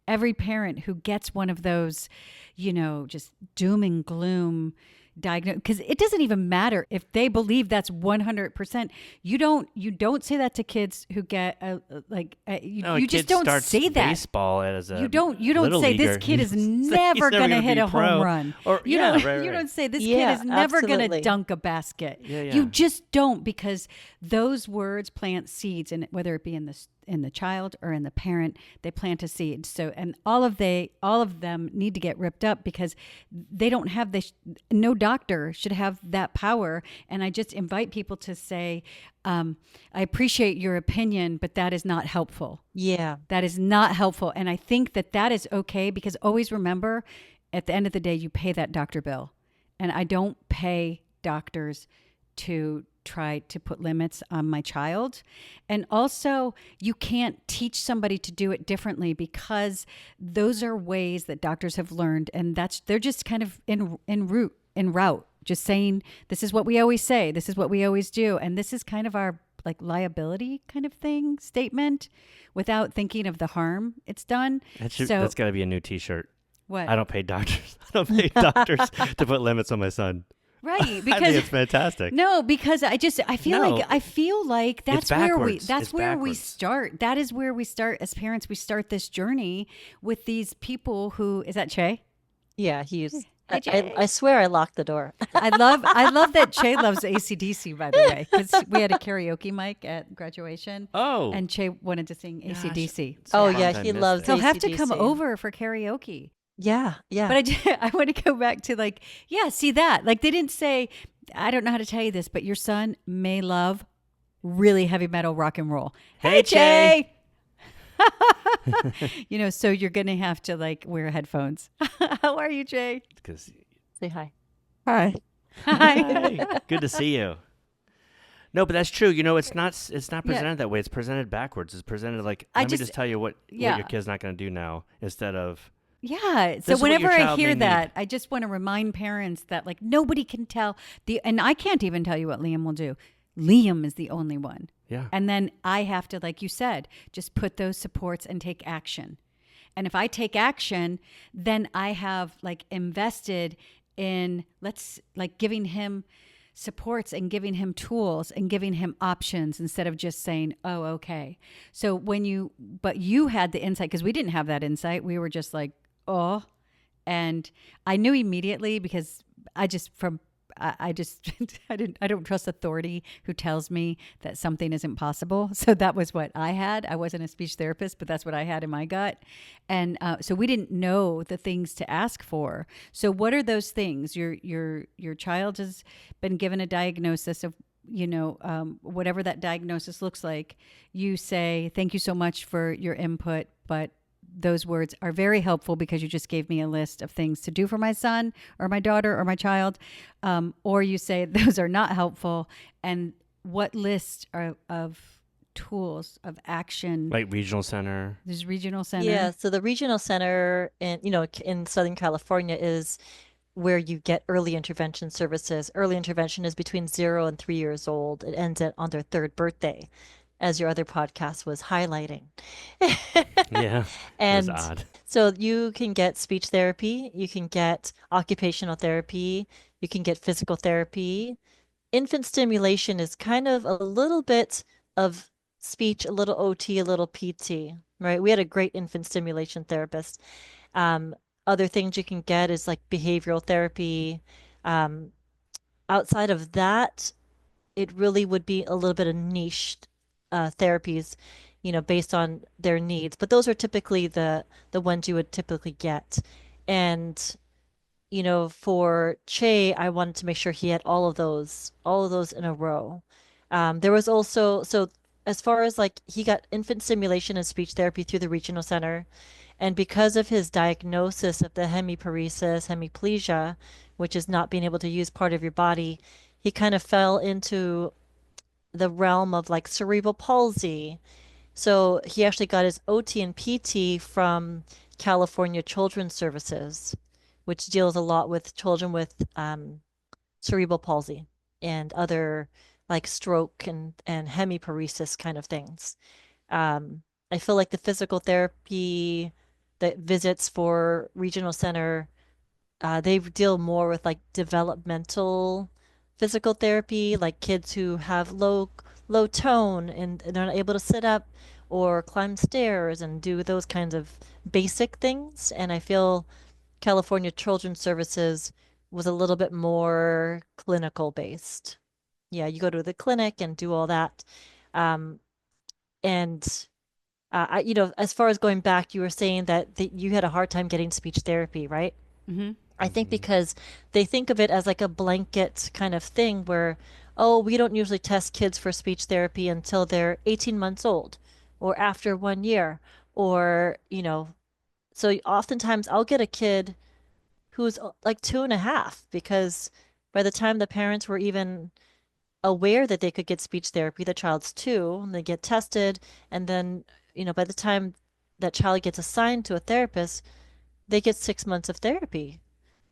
every parent who gets one of those, just doom and gloom diagnose, because it doesn't even matter if they believe that's 100%. You don't say that to kids who get No, a you just kid don't starts say that. baseball as a You don't say this leaguer. kid is He's never never gonna hit be a home pro. run. Or You yeah, don't right, you right. don't say this kid Yeah, is never gonna absolutely. dunk a basket. Yeah, yeah. You just don't, because those words plant seeds, and whether it be in the child or in the parent, they plant a seed. So, and all of them need to get ripped up, because they don't have no doctor should have that power. And I just invite people to say, I appreciate your opinion, but that is not helpful. Yeah. That is not helpful. And I think that is okay, because always remember, at the end of the day, you pay that doctor bill. And I don't pay doctors to try to put limits on my child. And also, you can't teach somebody to do it differently, because those are ways that doctors have learned. And they're just kind of en route, just saying, this is what we always say, this is what we always do. And this is kind of our like liability kind of thing statement, without thinking of the harm it's done. That's got to be a new T-shirt. What? I don't pay doctors. I don't pay doctors to put limits on my son. Right, I because think it's fantastic. no, because I feel No. like It's that's where backwards. we It's backwards. start. That is where we start as parents. We start this journey with these people who, is that Che? Yeah, he's. Hey, Jay. I swear I locked the door. I love that Che loves AC/DC, by the way, because we had a karaoke mic at graduation. Oh. And Che wanted to sing AC/DC. Oh Bummed yeah, I he missed loves. that. So he'll have to come AC/DC. over for karaoke. Yeah, yeah. But I want to go back to see that. Like, they didn't say, I don't know how to tell you this, but your son may love really heavy metal rock and roll. Hey, Che! So you're going to have to wear headphones. How are you, Che? Because Say hi. Hi. hey, good to see you. No, but that's true. It's not presented that way. It's presented backwards. It's presented like, let me just tell you what your kid's not going to do now, instead of, Yeah. This So is what whenever your I child hear may that, need. I just want to remind parents that nobody can tell and I can't even tell you what Liam will do. Liam is the only one. yeah. And then I have to, like you said, just put those supports and take action. And if I take action, then I have invested in giving him supports and giving him tools and giving him options, instead of just saying, oh, okay. So but you had the insight, because we didn't have that insight. We were just like, oh, and I knew immediately, because I just I don't trust authority who tells me that something isn't possible. So that was what I had. I wasn't a speech therapist, but that's what I had in my gut. And so we didn't know the things to ask for. So what are those things? Your child has been given a diagnosis of whatever that diagnosis looks like. You say, thank you so much for your input, but those words are very helpful, because you just gave me a list of things to do for my son or my daughter or my child. Or you say, those are not helpful. And what list of tools of action? Like regional center. There's regional center. Yeah, so the regional center in Southern California is where you get early intervention services. Early intervention is between 0 and 3 years old. It ends on their third birthday, as your other podcast was highlighting. Yeah. And it was odd. so you can get speech therapy, you can get occupational therapy, you can get physical therapy. Infant stimulation is kind of a little bit of speech, a little OT, a little PT, right? We had a great infant stimulation therapist. Other things you can get is like behavioral therapy. Um, Outside of that, it really would be a little bit of niche therapies, based on their needs. But those are typically the ones you would typically get. And for Che, I wanted to make sure he had all of those in a row. There was also, so as far as he got infant stimulation and speech therapy through the regional center, and because of his diagnosis of the hemiparesis, hemiplegia, which is not being able to use part of your body, he kind of fell into the realm of cerebral palsy. So he actually got his OT and PT from California Children's Services, which deals a lot with children with cerebral palsy and other stroke and hemiparesis kind of things. I feel like the physical therapy the visits for regional center, they deal more with like developmental physical therapy, like kids who have low tone and they're not able to sit up or climb stairs and do those kinds of basic things. And I feel California Children's Services was a little bit more clinical based. Yeah, you go to the clinic and do all that. Um, and as far as going back, you were saying that you had a hard time getting speech therapy, right? Mm-hmm. I think Hmm. because they think of it as like a blanket kind of thing where, oh, we don't usually test kids for speech therapy until they're 18 months old or after 1 year, or, so oftentimes I'll get a kid who's like 2.5 because by the time the parents were even aware that they could get speech therapy, the child's 2, and they get tested, and then, by the time that child gets assigned to a therapist, they get 6 months of therapy.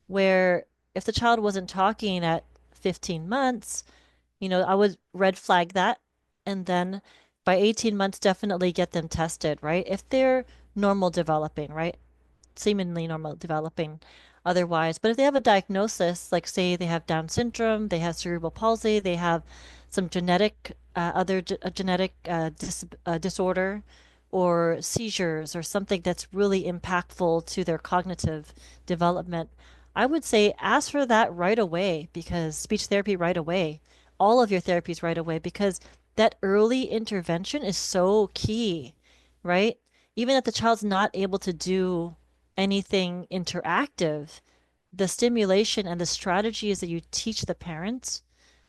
Where if the child wasn't talking at 15 months, I would red flag that. And then by 18 months, definitely get them tested, right? If they're normal developing, right? Seemingly normal developing otherwise. But if they have a diagnosis, like say they have Down syndrome, they have cerebral palsy, they have some genetic, genetic disorder, or seizures, or something that's really impactful to their cognitive development, I would say ask for that right away, because speech therapy right away, all of your therapies right away, because that early intervention is so key, right? Even if the child's not able to do anything interactive, the stimulation and the strategies that you teach the parents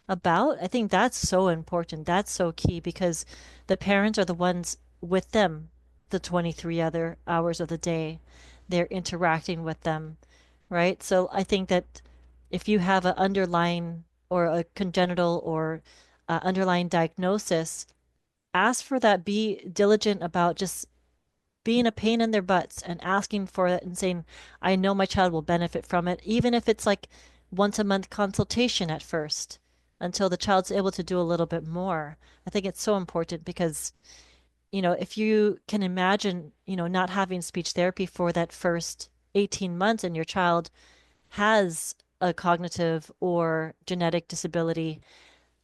about, I think that's so important. That's so key because the parents are the ones with them the 23 other hours of the day. They're interacting with them, right? So I think that if you have an underlying or a congenital or underlying diagnosis, ask for that. Be diligent about just being a pain in their butts and asking for it and saying, I know my child will benefit from it, even if it's like once a month consultation at first until the child's able to do a little bit more. I think it's so important because, if you can imagine, not having speech therapy for that first 18 months and your child has a cognitive or genetic disability,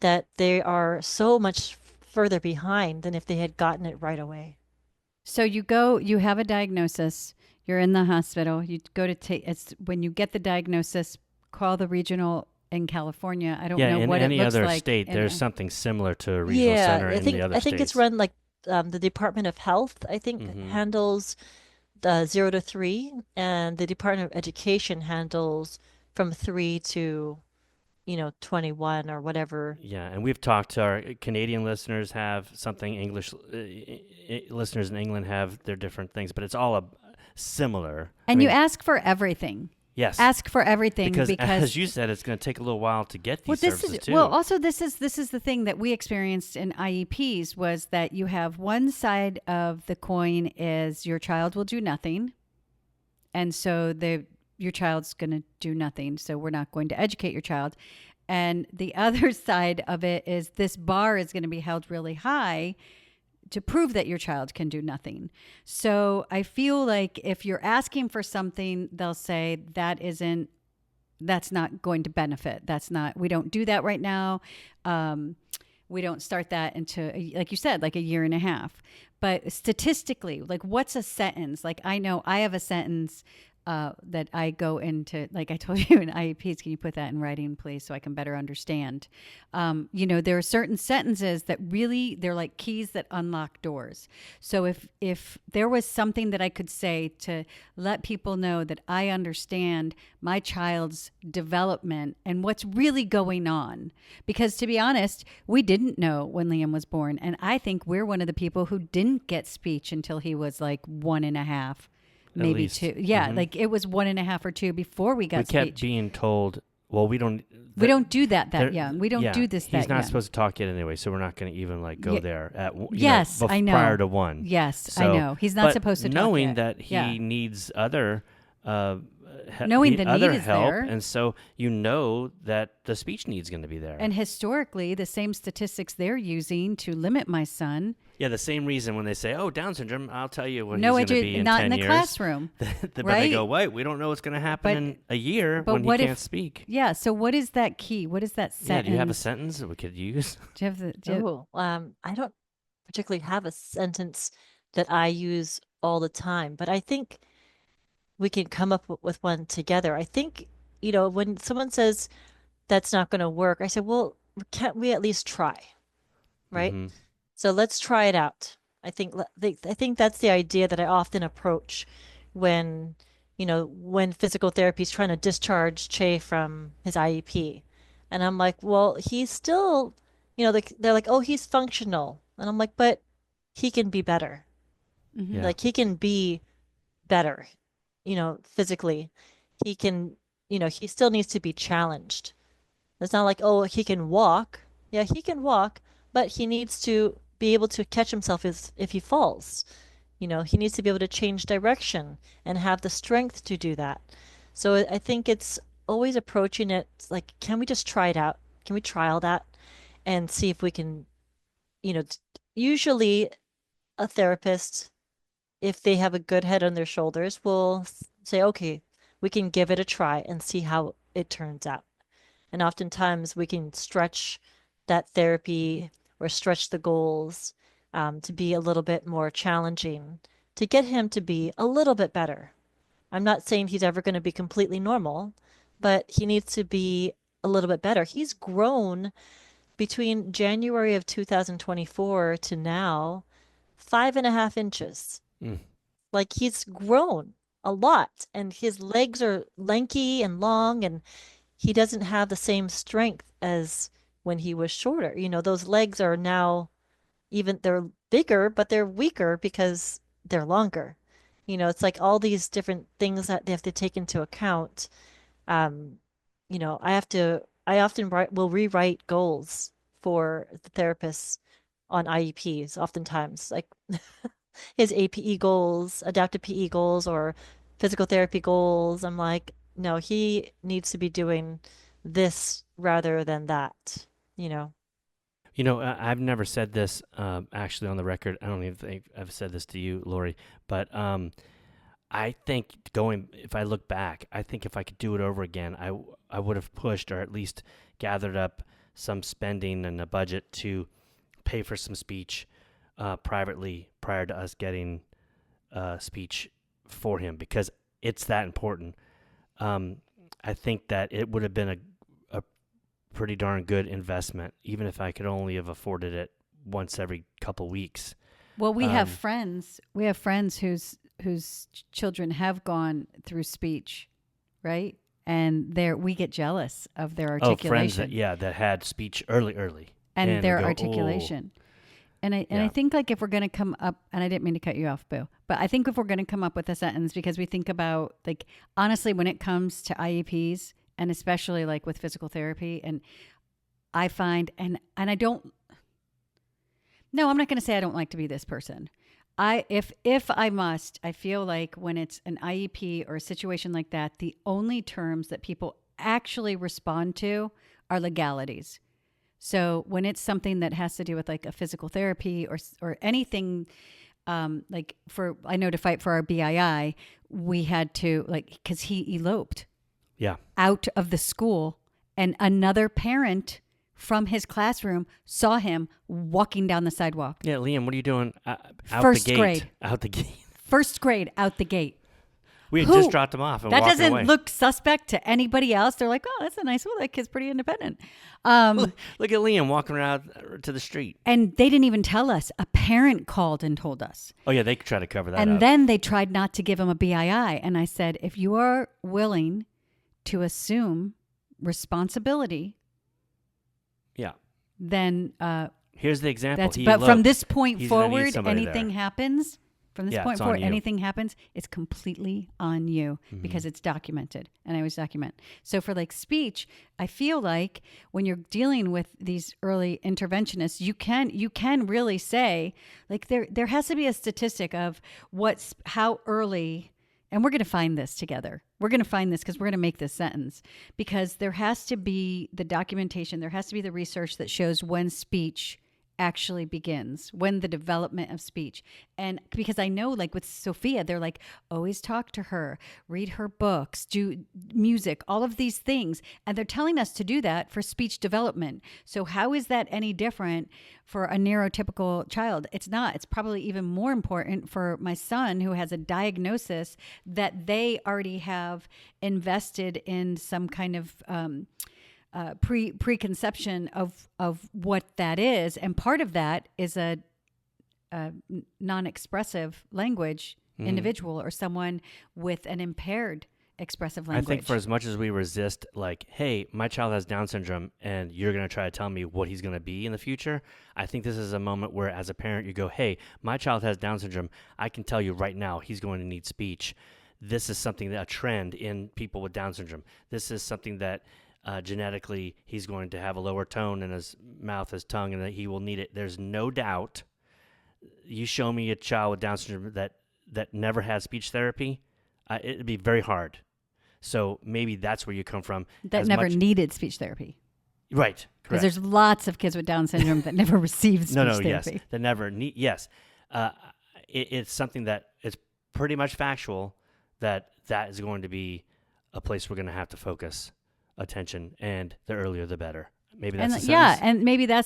that they are so much further behind than if they had gotten it right away. So you have a diagnosis, you're in the hospital, you go to take, it's when you get the diagnosis, call the regional in California. I don't Yeah, know in what it any looks other like. state, there's something similar to a regional Yeah, center I in the think other I think it's states. run like the Department of Health, I think, Hmm. handles the 0 to 3, and the Department of Education handles from 3 to, 21 or whatever. Yeah, and we've talked to our Canadian listeners have something, English listeners in England have their different things, but it's all similar. I And you mean, ask for everything. yes, Ask for everything because as because you said, it's going to take a little while to get well, these services too. also this is the thing that we experienced in IEPs was that you have one side of the coin is your child will do nothing, and so your child's going to do nothing, so we're not going to educate your child. And the other side of it is this bar is going to be held really high to prove that your child can do nothing. So I feel like if you're asking for something, they'll say that's not going to benefit. We don't do that right now. We don't start that into, like you said, like a year and a half. But statistically, like what's a sentence? Like I know I have a sentence that I go into, like I told you in IEPs, can you put that in writing, please, so I can better understand? There are certain sentences that really, they're like keys that unlock doors. So if there was something that I could say to let people know that I understand my child's development and what's really going on, because to be honest, we didn't know when Liam was born. And I think we're one of the people who didn't get speech until he was like 1.5. At Maybe least. 2. Yeah, Hmm. like it was 1.5 or 2 before we We got kept speech. being told, well, we don't. We don't do that there- young. We don't yeah, do this he's that not young. supposed to talk yet anyway, so we're not going to even like go Ye- there at Yes, I know. prior to 1. Yes, I So, know. He's not but supposed to talk knowing yet. that he Yeah. needs other Knowing the need other is help, there. and so you know that the speech need's going to be there. And historically, the same statistics they're using to limit my son. Yeah, the same reason when they say, "Oh, Down syndrome," I'll tell you what No, he's going to be in not 10 in the years. classroom. But they right? go, "Wait, we don't know what's going to happen in a year but when he what can't if- speak." Yeah. So what is that key? What is that sentence? Yeah, do you have a sentence that we could use? Do you have the? Oh, I don't particularly have a sentence that I use all the time, but I think we can come up with one together. I think, when someone says that's not going to work, I say, well, can't we at least try? Right? Mm-hmm. So let's try it out. I think that's the idea that I often approach when, when physical therapy is trying to discharge Che from his IEP. And I'm like, well, he's still, they're like, oh, he's functional. And I'm like, but he can be better. Mhm. Like he can be better, physically. He can, he still needs to be challenged. It's not like, oh, he can walk. Yeah, he can walk, but he needs to be able to catch himself if he falls. He needs to be able to change direction and have the strength to do that. So I think it's always approaching it like, can we just try it out? Can we trial that and see if we can, usually a therapist, if they have a good head on their shoulders, will say, okay, we can give it a try and see how it turns out. And oftentimes we can stretch that therapy or stretch the goals to be a little bit more challenging to get him to be a little bit better. I'm not saying he's ever going to be completely normal, but he needs to be a little bit better. He's grown between January of 2024 to now 5.5 inches. Mm. Like he's grown a lot, and his legs are lanky and long, and he doesn't have the same strength as when he was shorter. Those legs are now they're bigger, but they're weaker because they're longer. It's like all these different things that they have to take into account. Um, I often will rewrite goals for the therapists on IEPs, oftentimes, like his APE goals, adaptive PE goals, or physical therapy goals. I'm like, no, he needs to be doing this rather than that, you know. I've never said this actually on the record. I don't even think I've said this to you, Lori. But I think if I look back, I think if I could do it over again, I would have pushed or at least gathered up some spending and a budget to pay for some speech privately prior to us getting speech for him, because it's that important. I think that it would have been a pretty darn good investment, even if I could only have afforded it once every couple weeks. Well, we have friends. We have friends whose children have gone through speech, right? And we get jealous of their articulation. Oh, friends that had speech early, and their go, articulation. And I think, like, if we're going to come up, and I didn't mean to cut you off, Boo, but I think if we're going to come up with a sentence, because we think about, like, honestly, when it comes to IEPs, and especially like with physical therapy, and I find, and I don't, no, I'm not going to say I don't like to be this person. If I must, I feel like when it's an IEP or a situation like that, the only terms that people actually respond to are legalities. So when it's something that has to do with like a physical therapy or anything, like I know to fight for our BII, we had to, like, because he eloped out of the school, and another parent from his classroom saw him walking down the sidewalk. Yeah, Liam, what are you doing out First the gate? grade. Out the gate. First grade, out the gate. We had just dropped him off and that walking doesn't away. look suspect to anybody else. They're like, oh, that's a nice one. That kid's pretty independent. Look at Liam walking around to the street. And they didn't even tell us. A parent called and told us. Oh, yeah, they try to cover that And up. then they tried not to give him a BII. And I said, if you are willing to assume responsibility, then here's the example. but from this point He's gonna need forward, somebody anything there. happens. From this point it's on forward, you. anything happens, it's completely on you because it's documented, and I always document. So for like speech, I feel like when you're dealing with these early interventionists, you can really say, like, there has to be a statistic of how early, and we're going to find this together. We're going to find this because we're going to make this sentence, because there has to be the documentation, there has to be the research that shows when speech actually begins, when the development of speech. And because I know, like with Sophia, they're like, always talk to her, read her books, do music, all of these things. And they're telling us to do that for speech development. So how is that any different for a neurotypical child? It's not. It's probably even more important for my son, who has a diagnosis that they already have invested in some kind of preconception of what that is, and part of that is a non-expressive language individual, or someone with an impaired expressive language. I think for as much as we resist, like, hey, my child has Down syndrome, and you're going to try to tell me what he's going to be in the future, I think this is a moment where, as a parent, you go, hey, my child has Down syndrome. I can tell you right now he's going to need speech. This is something that a trend in people with Down syndrome. This is something that genetically he's going to have a lower tone in his mouth, his tongue, and that he will need it. There's no doubt. You show me a child with Down syndrome that never had speech therapy, it'd be very hard. So maybe that's where you come from. That never needed speech therapy. Right. Because there's lots of kids with Down syndrome that never received speech therapy. Yes. That never need, yes. It's something that is pretty much factual that is going to be a place we're going to have to focus attention, and the earlier the better. Maybe that's the sentence. Yeah, and maybe that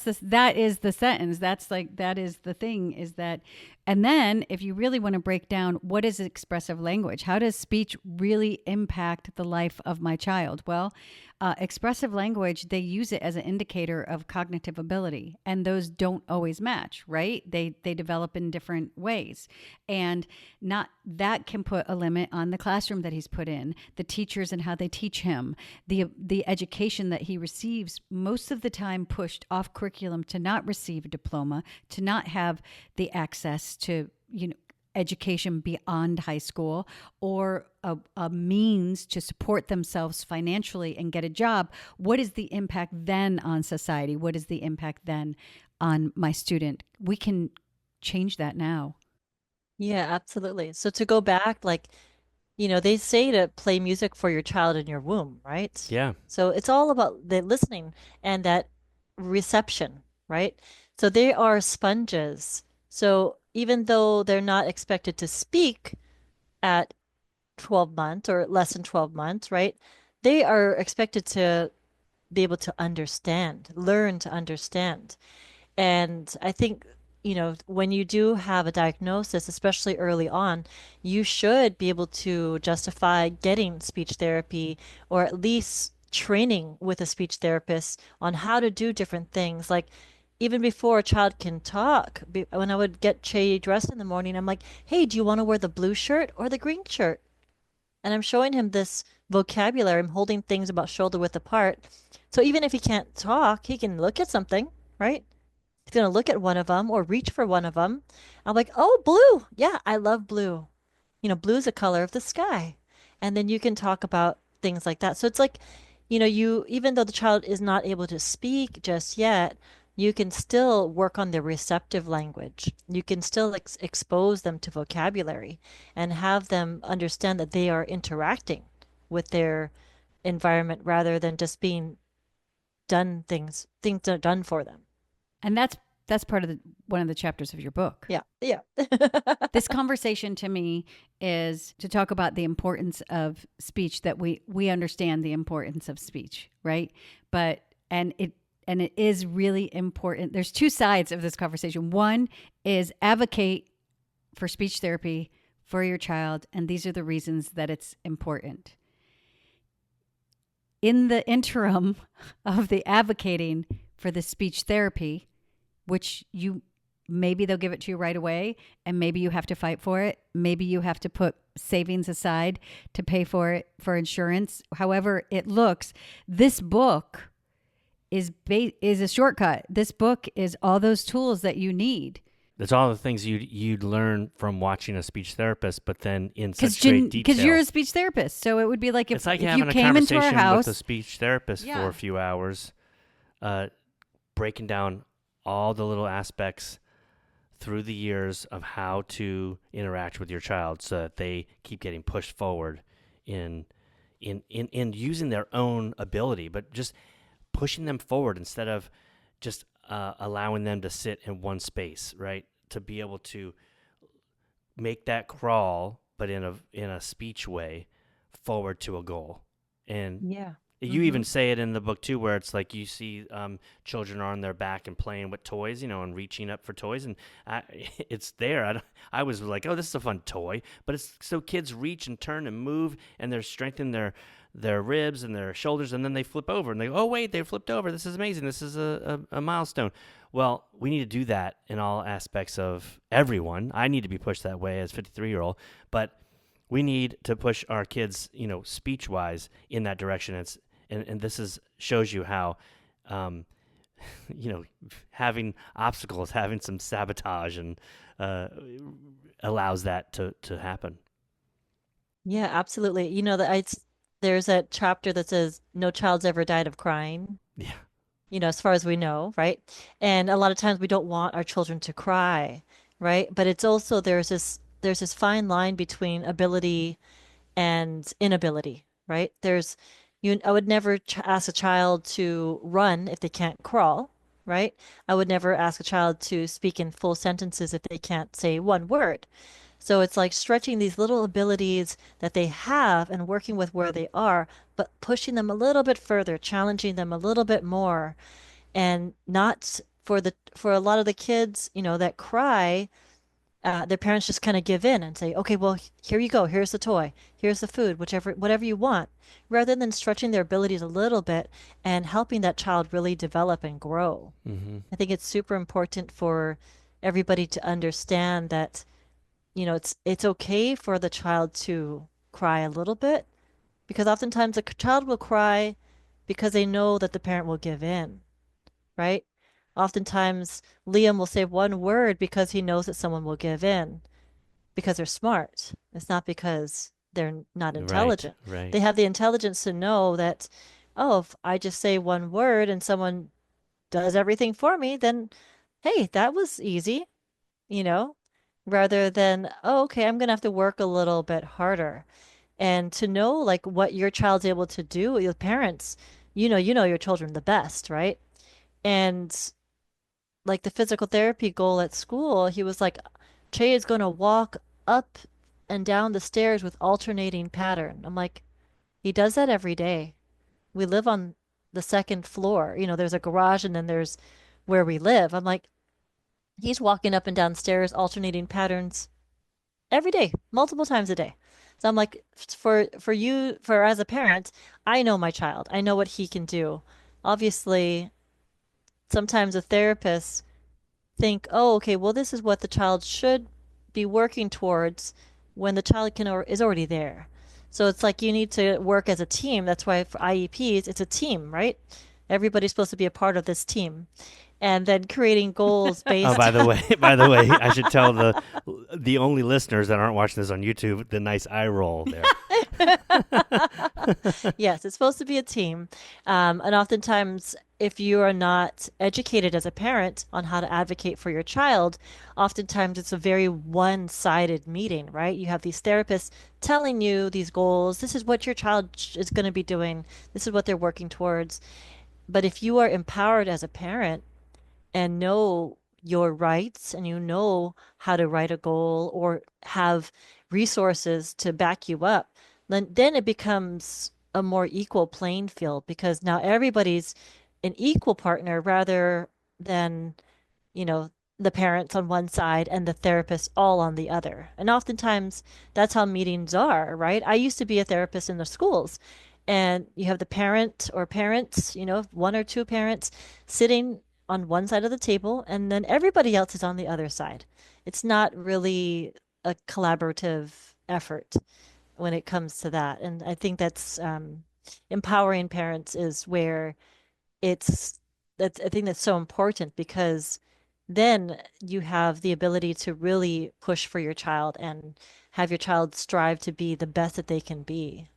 is the sentence. That is the thing, is that, and then if you really want to break down what is expressive language, how does speech really impact the life of my child? Well, expressive language, they use it as an indicator of cognitive ability, and those don't always match, right? They develop in different ways, and not that can put a limit on the classroom that he's put in, the teachers and how they teach him, the education that he receives, most of the time pushed off curriculum to not receive a diploma, to not have the access to, education beyond high school, or a means to support themselves financially and get a job. What is the impact then on society? What is the impact then on my student? We can change that now. Yeah, absolutely. So to go back, like, they say to play music for your child in your womb, right? Yeah. So it's all about the listening and that reception, right? So they are sponges. So even though they're not expected to speak at 12 months or less than 12 months, right? They are expected to be able to understand, learn to understand. And I think, when you do have a diagnosis, especially early on, you should be able to justify getting speech therapy, or at least training with a speech therapist on how to do different things. Like, even before a child can talk, when I would get Che dressed in the morning, I'm like, hey, do you want to wear the blue shirt or the green shirt? And I'm showing him this vocabulary. I'm holding things about shoulder width apart. So even if he can't talk, he can look at something, right? He's going to look at one of them or reach for one of them. I'm like, oh, blue. Yeah, I love blue. Blue is the color of the sky. And then you can talk about things like that. So it's like, even though the child is not able to speak just yet, you can still work on their receptive language. You can still expose them to vocabulary and have them understand that they are interacting with their environment rather than just being done things are done for them. And that's part of one of the chapters of your book. Yeah. Yeah. This conversation to me is to talk about the importance of speech, that we understand the importance of speech, right? And it is really important. There's two sides of this conversation. One is advocate for speech therapy for your child, and these are the reasons that it's important. In the interim of the advocating for the speech therapy, which maybe they'll give it to you right away, and maybe you have to fight for it. Maybe you have to put savings aside to pay for it, for insurance. However it looks, this book is a shortcut. This book is all those tools that you need. That's all the things you'd learn from watching a speech therapist, but then in such great detail. Because you're a speech therapist, so it would be like if having you came into our house with a speech therapist for a few hours, breaking down all the little aspects through the years of how to interact with your child so that they keep getting pushed forward in in using their own ability, but just pushing them forward instead of just allowing them to sit in one space, right? To be able to make that crawl, but in a speech way, forward to a goal. And Yeah. you even say it in the book too, where it's like you see children are on their back and playing with toys, and reaching up for toys, and it's there. I was like, oh, this is a fun toy, but it's so kids reach and turn and move, and they're strengthening their ribs and their shoulders, and then they flip over, and they go, oh wait, they flipped over. This is amazing. This is a milestone. Well, we need to do that in all aspects of everyone. I need to be pushed that way as a 53-year-old, but we need to push our kids, speech-wise in that direction. And this shows you how, having obstacles, having some sabotage, and allows that to happen. Yeah, absolutely. There's a chapter that says no child's ever died of crying, Yeah. as far as we know, right? And a lot of times we don't want our children to cry, right? But it's also there's this fine line between ability and inability, right? I would never ask a child to run if they can't crawl, right? I would never ask a child to speak in full sentences if they can't say one word. So it's like stretching these little abilities that they have and working with where they are, but pushing them a little bit further, challenging them a little bit more, and not for a lot of the kids, that cry, their parents just kind of give in and say, okay, well, here you go. Here's the toy. Here's the food, whatever you want, rather than stretching their abilities a little bit and helping that child really develop and grow. Mm-hmm. I think it's super important for everybody to understand that, it's okay for the child to cry a little bit, because oftentimes the child will cry because they know that the parent will give in, right? Oftentimes, Liam will say one word because he knows that someone will give in because they're smart. It's not because they're not Right. intelligent. Right. They have the intelligence to know that, oh, if I just say one word and someone does everything for me, then hey, that was easy, you know, rather than, oh, okay, I'm gonna have to work a little bit harder. And to know like what your child's able to do, your parents, you know your children the best, right? And like the physical therapy goal at school, he was like, Che is going to walk up and down the stairs with alternating pattern. I'm like, he does that every day. We live on the second floor. There's a garage and then there's where we live. I'm like, he's walking up and down stairs, alternating patterns every day, multiple times a day. So I'm like, for as a parent, I know my child. I know what he can do. Obviously, sometimes a therapist think, oh, okay, well, this is what the child should be working towards when the child is already there. So it's like you need to work as a team. That's why for IEPs, it's a team, right? Everybody's supposed to be a part of this team. And then creating goals Oh, based. by the way, I should tell the only listeners that aren't watching this on YouTube the nice eye roll there. Yes, it's supposed to be a team. And oftentimes, if you are not educated as a parent on how to advocate for your child, oftentimes it's a very one-sided meeting, right? You have these therapists telling you these goals. This is what your child is going to be doing. This is what they're working towards. But if you are empowered as a parent and know your rights and you know how to write a goal or have resources to back you up, then it becomes a more equal playing field because now everybody's an equal partner rather than, you know, the parents on one side and the therapist all on the other. And oftentimes that's how meetings are, right? I used to be a therapist in the schools, and you have the parent or parents, one or two parents sitting on one side of the table, and then everybody else is on the other side. It's not really a collaborative effort when it comes to that. And I think that's empowering parents is where that's I think that's so important because then you have the ability to really push for your child and have your child strive to be the best that they can be.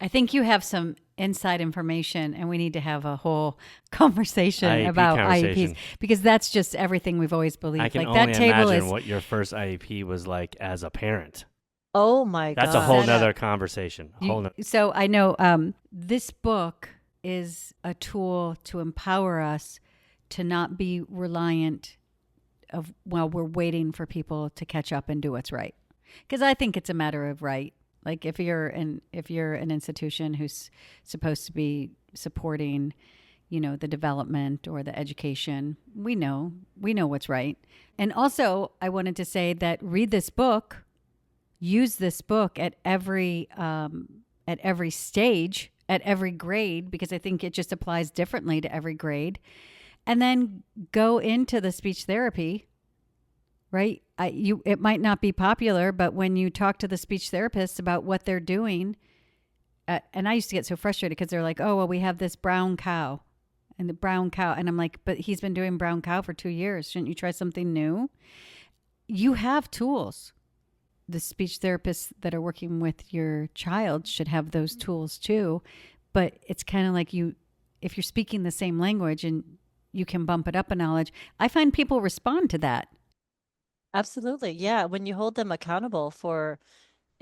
I think you have some inside information, and we need to have a whole conversation IEP about conversation. IEPs because that's just everything we've always believed. I can like only that table imagine is what your first IEP was like as a parent. Oh my That's a whole gosh. Set up. nother conversation. So I know this book is a tool to empower us to not be reliant of while we're waiting for people to catch up and do what's right. Because I think it's a matter of right. Like if you're an institution who's supposed to be supporting, the development or the education, we know what's right. And also, I wanted to say that read this book, use this book at every stage, at every grade, because I think it just applies differently to every grade. And then go into the speech therapy, right? It might not be popular, but when you talk to the speech therapists about what they're doing, and I used to get so frustrated because they're like, "Oh, well, we have this brown cow, and the brown cow," and I'm like, "But he's been doing brown cow for 2 years. Shouldn't you try something new?" You have tools. The speech therapists that are working with your child should have those tools too, but it's kind of like if you're speaking the same language and you can bump it up a knowledge, I find people respond to that. Absolutely. Yeah. When you hold them accountable for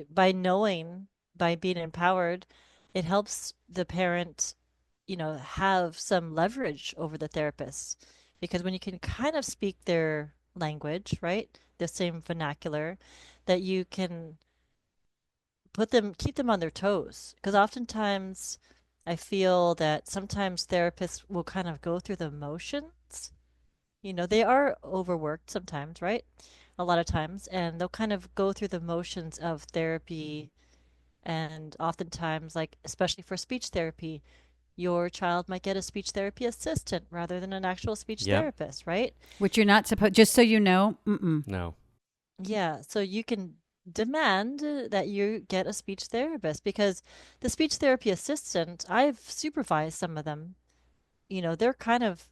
by knowing, by being empowered, it helps the parent, have some leverage over the therapist. Because when you can kind of speak their language, right? The same vernacular, that you can keep them on their toes. Because oftentimes I feel that sometimes therapists will kind of go through the motions. They are overworked sometimes, right? A lot of times, and they'll kind of go through the motions of therapy. And oftentimes, like, especially for speech therapy, your child might get a speech therapy assistant rather than an actual speech Yep. therapist, right? Which you're not supposed, just so you know. Mm-mm. No. Yeah, so you can demand that you get a speech therapist because the speech therapy assistant, I've supervised some of them. They're kind of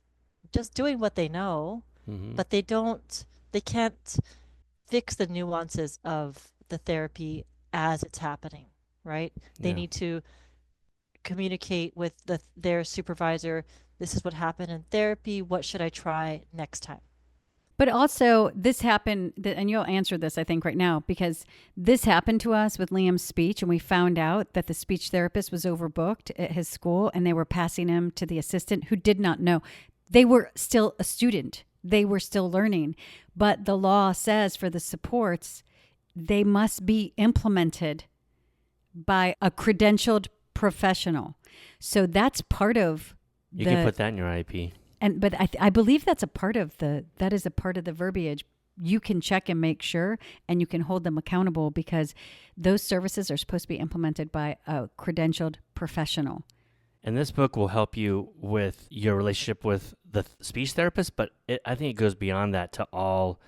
just doing what they know, Hmm. but they can't fix the nuances of the therapy as it's happening, right? They Yeah. need to communicate with their supervisor. This is what happened in therapy. What should I try next time? But also, this happened, and you'll answer this, I think, right now, because this happened to us with Liam's speech, and we found out that the speech therapist was overbooked at his school, and they were passing him to the assistant who did not know. They were still a student, they were still learning. But the law says for the supports, they must be implemented by a credentialed professional. So that's part of You can put that in your IP. but I believe that is a part of the verbiage. You can check and make sure, and you can hold them accountable because those services are supposed to be implemented by a credentialed professional. And this book will help you with your relationship with the speech therapist, but I think it goes beyond that to all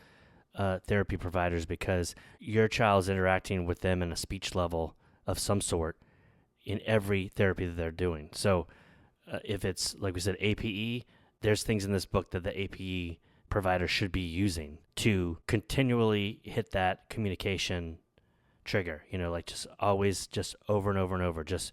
therapy providers because your child's interacting with them in a speech level of some sort in every therapy that they're doing. So if it's, like we said, APE, there's things in this book that the APE provider should be using to continually hit that communication trigger, like just always just over and over and over, just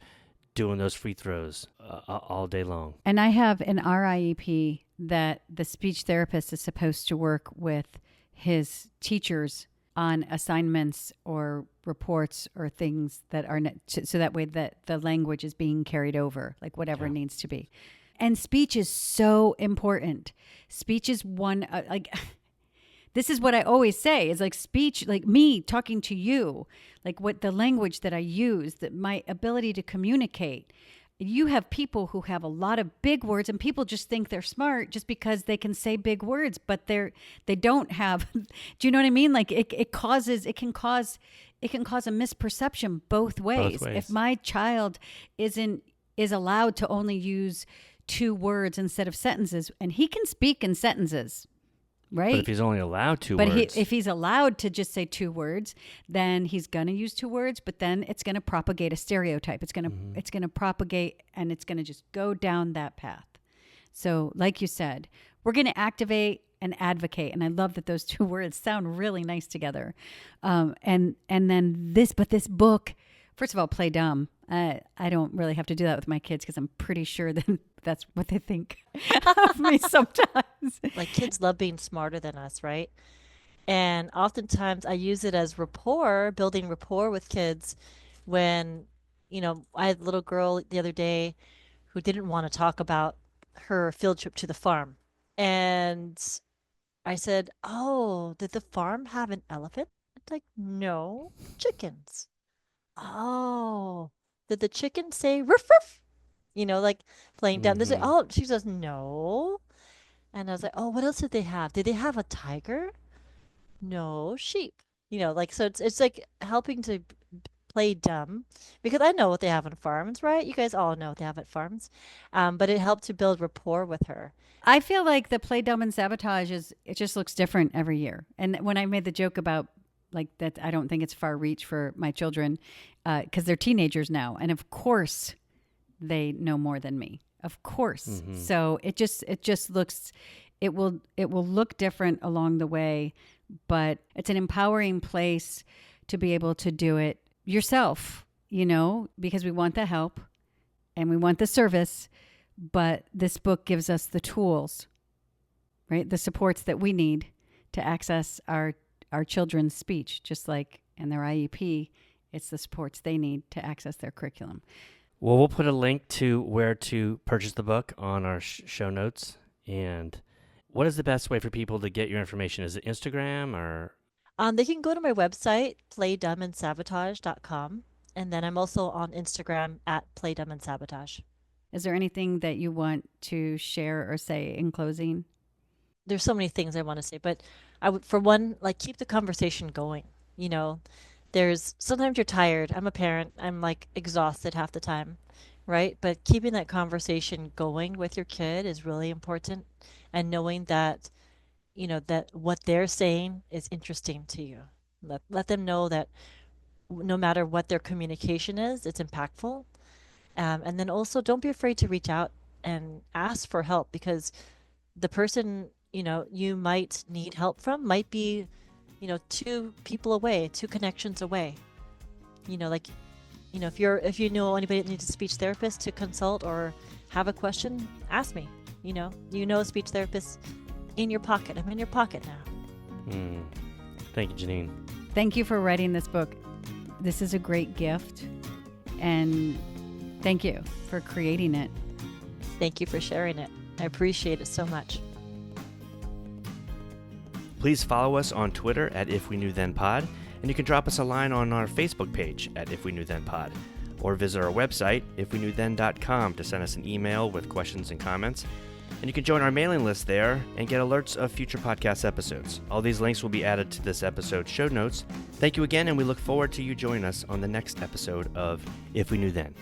doing those free throws all day long. And I have an RIEP that the speech therapist is supposed to work with his teachers on assignments or reports or things that are so that way that the language is being carried over, like whatever needs to be. And speech is so important. Speech is one, this is what I always say is like speech, like me talking to you, like what the language that I use, that my ability to communicate. You have people who have a lot of big words and people just think they're smart just because they can say big words, but they don't have, do you know what I mean? Like it can cause a misperception both ways. If my child is allowed to only use 2 words instead of sentences, and he can speak in sentences, right? But if he's only allowed 2 words. If he's allowed to just say 2 words, then he's going to use 2 words, but then it's going to propagate a stereotype. It's going to propagate, and it's going to just go down that path. So like you said, we're going to activate and advocate. And I love that those 2 words sound really nice together. And then this book, first of all, play dumb. I don't really have to do that with my kids because I'm pretty sure that that's what they think of me sometimes. Like kids love being smarter than us, right? And oftentimes I use it as rapport, building rapport with kids when, I had a little girl the other day who didn't want to talk about her field trip to the farm. And I said, "Oh, did the farm have an elephant?" It's like, "No, chickens." "Oh, did the chicken say ruff ruff?" Like playing down. This, Mm-hmm. oh, she says, "No." And I was like, "Oh, what else did they have? Did they have a tiger?" "No, sheep." Like so it's like helping to play dumb because I know what they have on farms, right? You guys all know what they have at farms. But it helped to build rapport with her. I feel like the play Dumb and Sabotage is it just looks different every year. And when I made the joke about like that, I don't think it's far reach for my children because they're teenagers now, and of course they know more than me. Of course. Mm-hmm. So it just looks it will look different along the way, but it's an empowering place to be able to do it yourself, because we want the help and we want the service, but this book gives us the tools, right? The supports that we need to access our children's speech, just like in their IEP, it's the supports they need to access their curriculum. Well, we'll put a link to where to purchase the book on our show notes. And what is the best way for people to get your information? Is it Instagram or? They can go to my website, playdumbandsabotage.com. And then I'm also on Instagram at playdumbandsabotage. Is there anything that you want to share or say in closing? There's so many things I want to say, but I would, for one, like keep the conversation going. You know, there's sometimes you're tired. I'm a parent. I'm like exhausted half the time, right? But keeping that conversation going with your kid is really important and knowing that, that what they're saying is interesting to you. Let them know that no matter what their communication is, it's impactful. And then also don't be afraid to reach out and ask for help because the person, you might need help from might be, two people away, two connections away. Like, if you know anybody that needs a speech therapist to consult or have a question, ask me. A speech therapist in your pocket. I'm in your pocket now. Thank you, Janine. Thank you for writing this book. This is a great gift, and thank you for creating it. Thank you for sharing it. I appreciate it so much. Please follow us on Twitter at If We Knew Then Pod, and you can drop us a line on our Facebook page at If We Knew Then Pod, or visit our website, ifweknewthen.com, to send us an email with questions and comments. And you can join our mailing list there and get alerts of future podcast episodes. All these links will be added to this episode's show notes. Thank you again, and we look forward to you joining us on the next episode of If We Knew Then.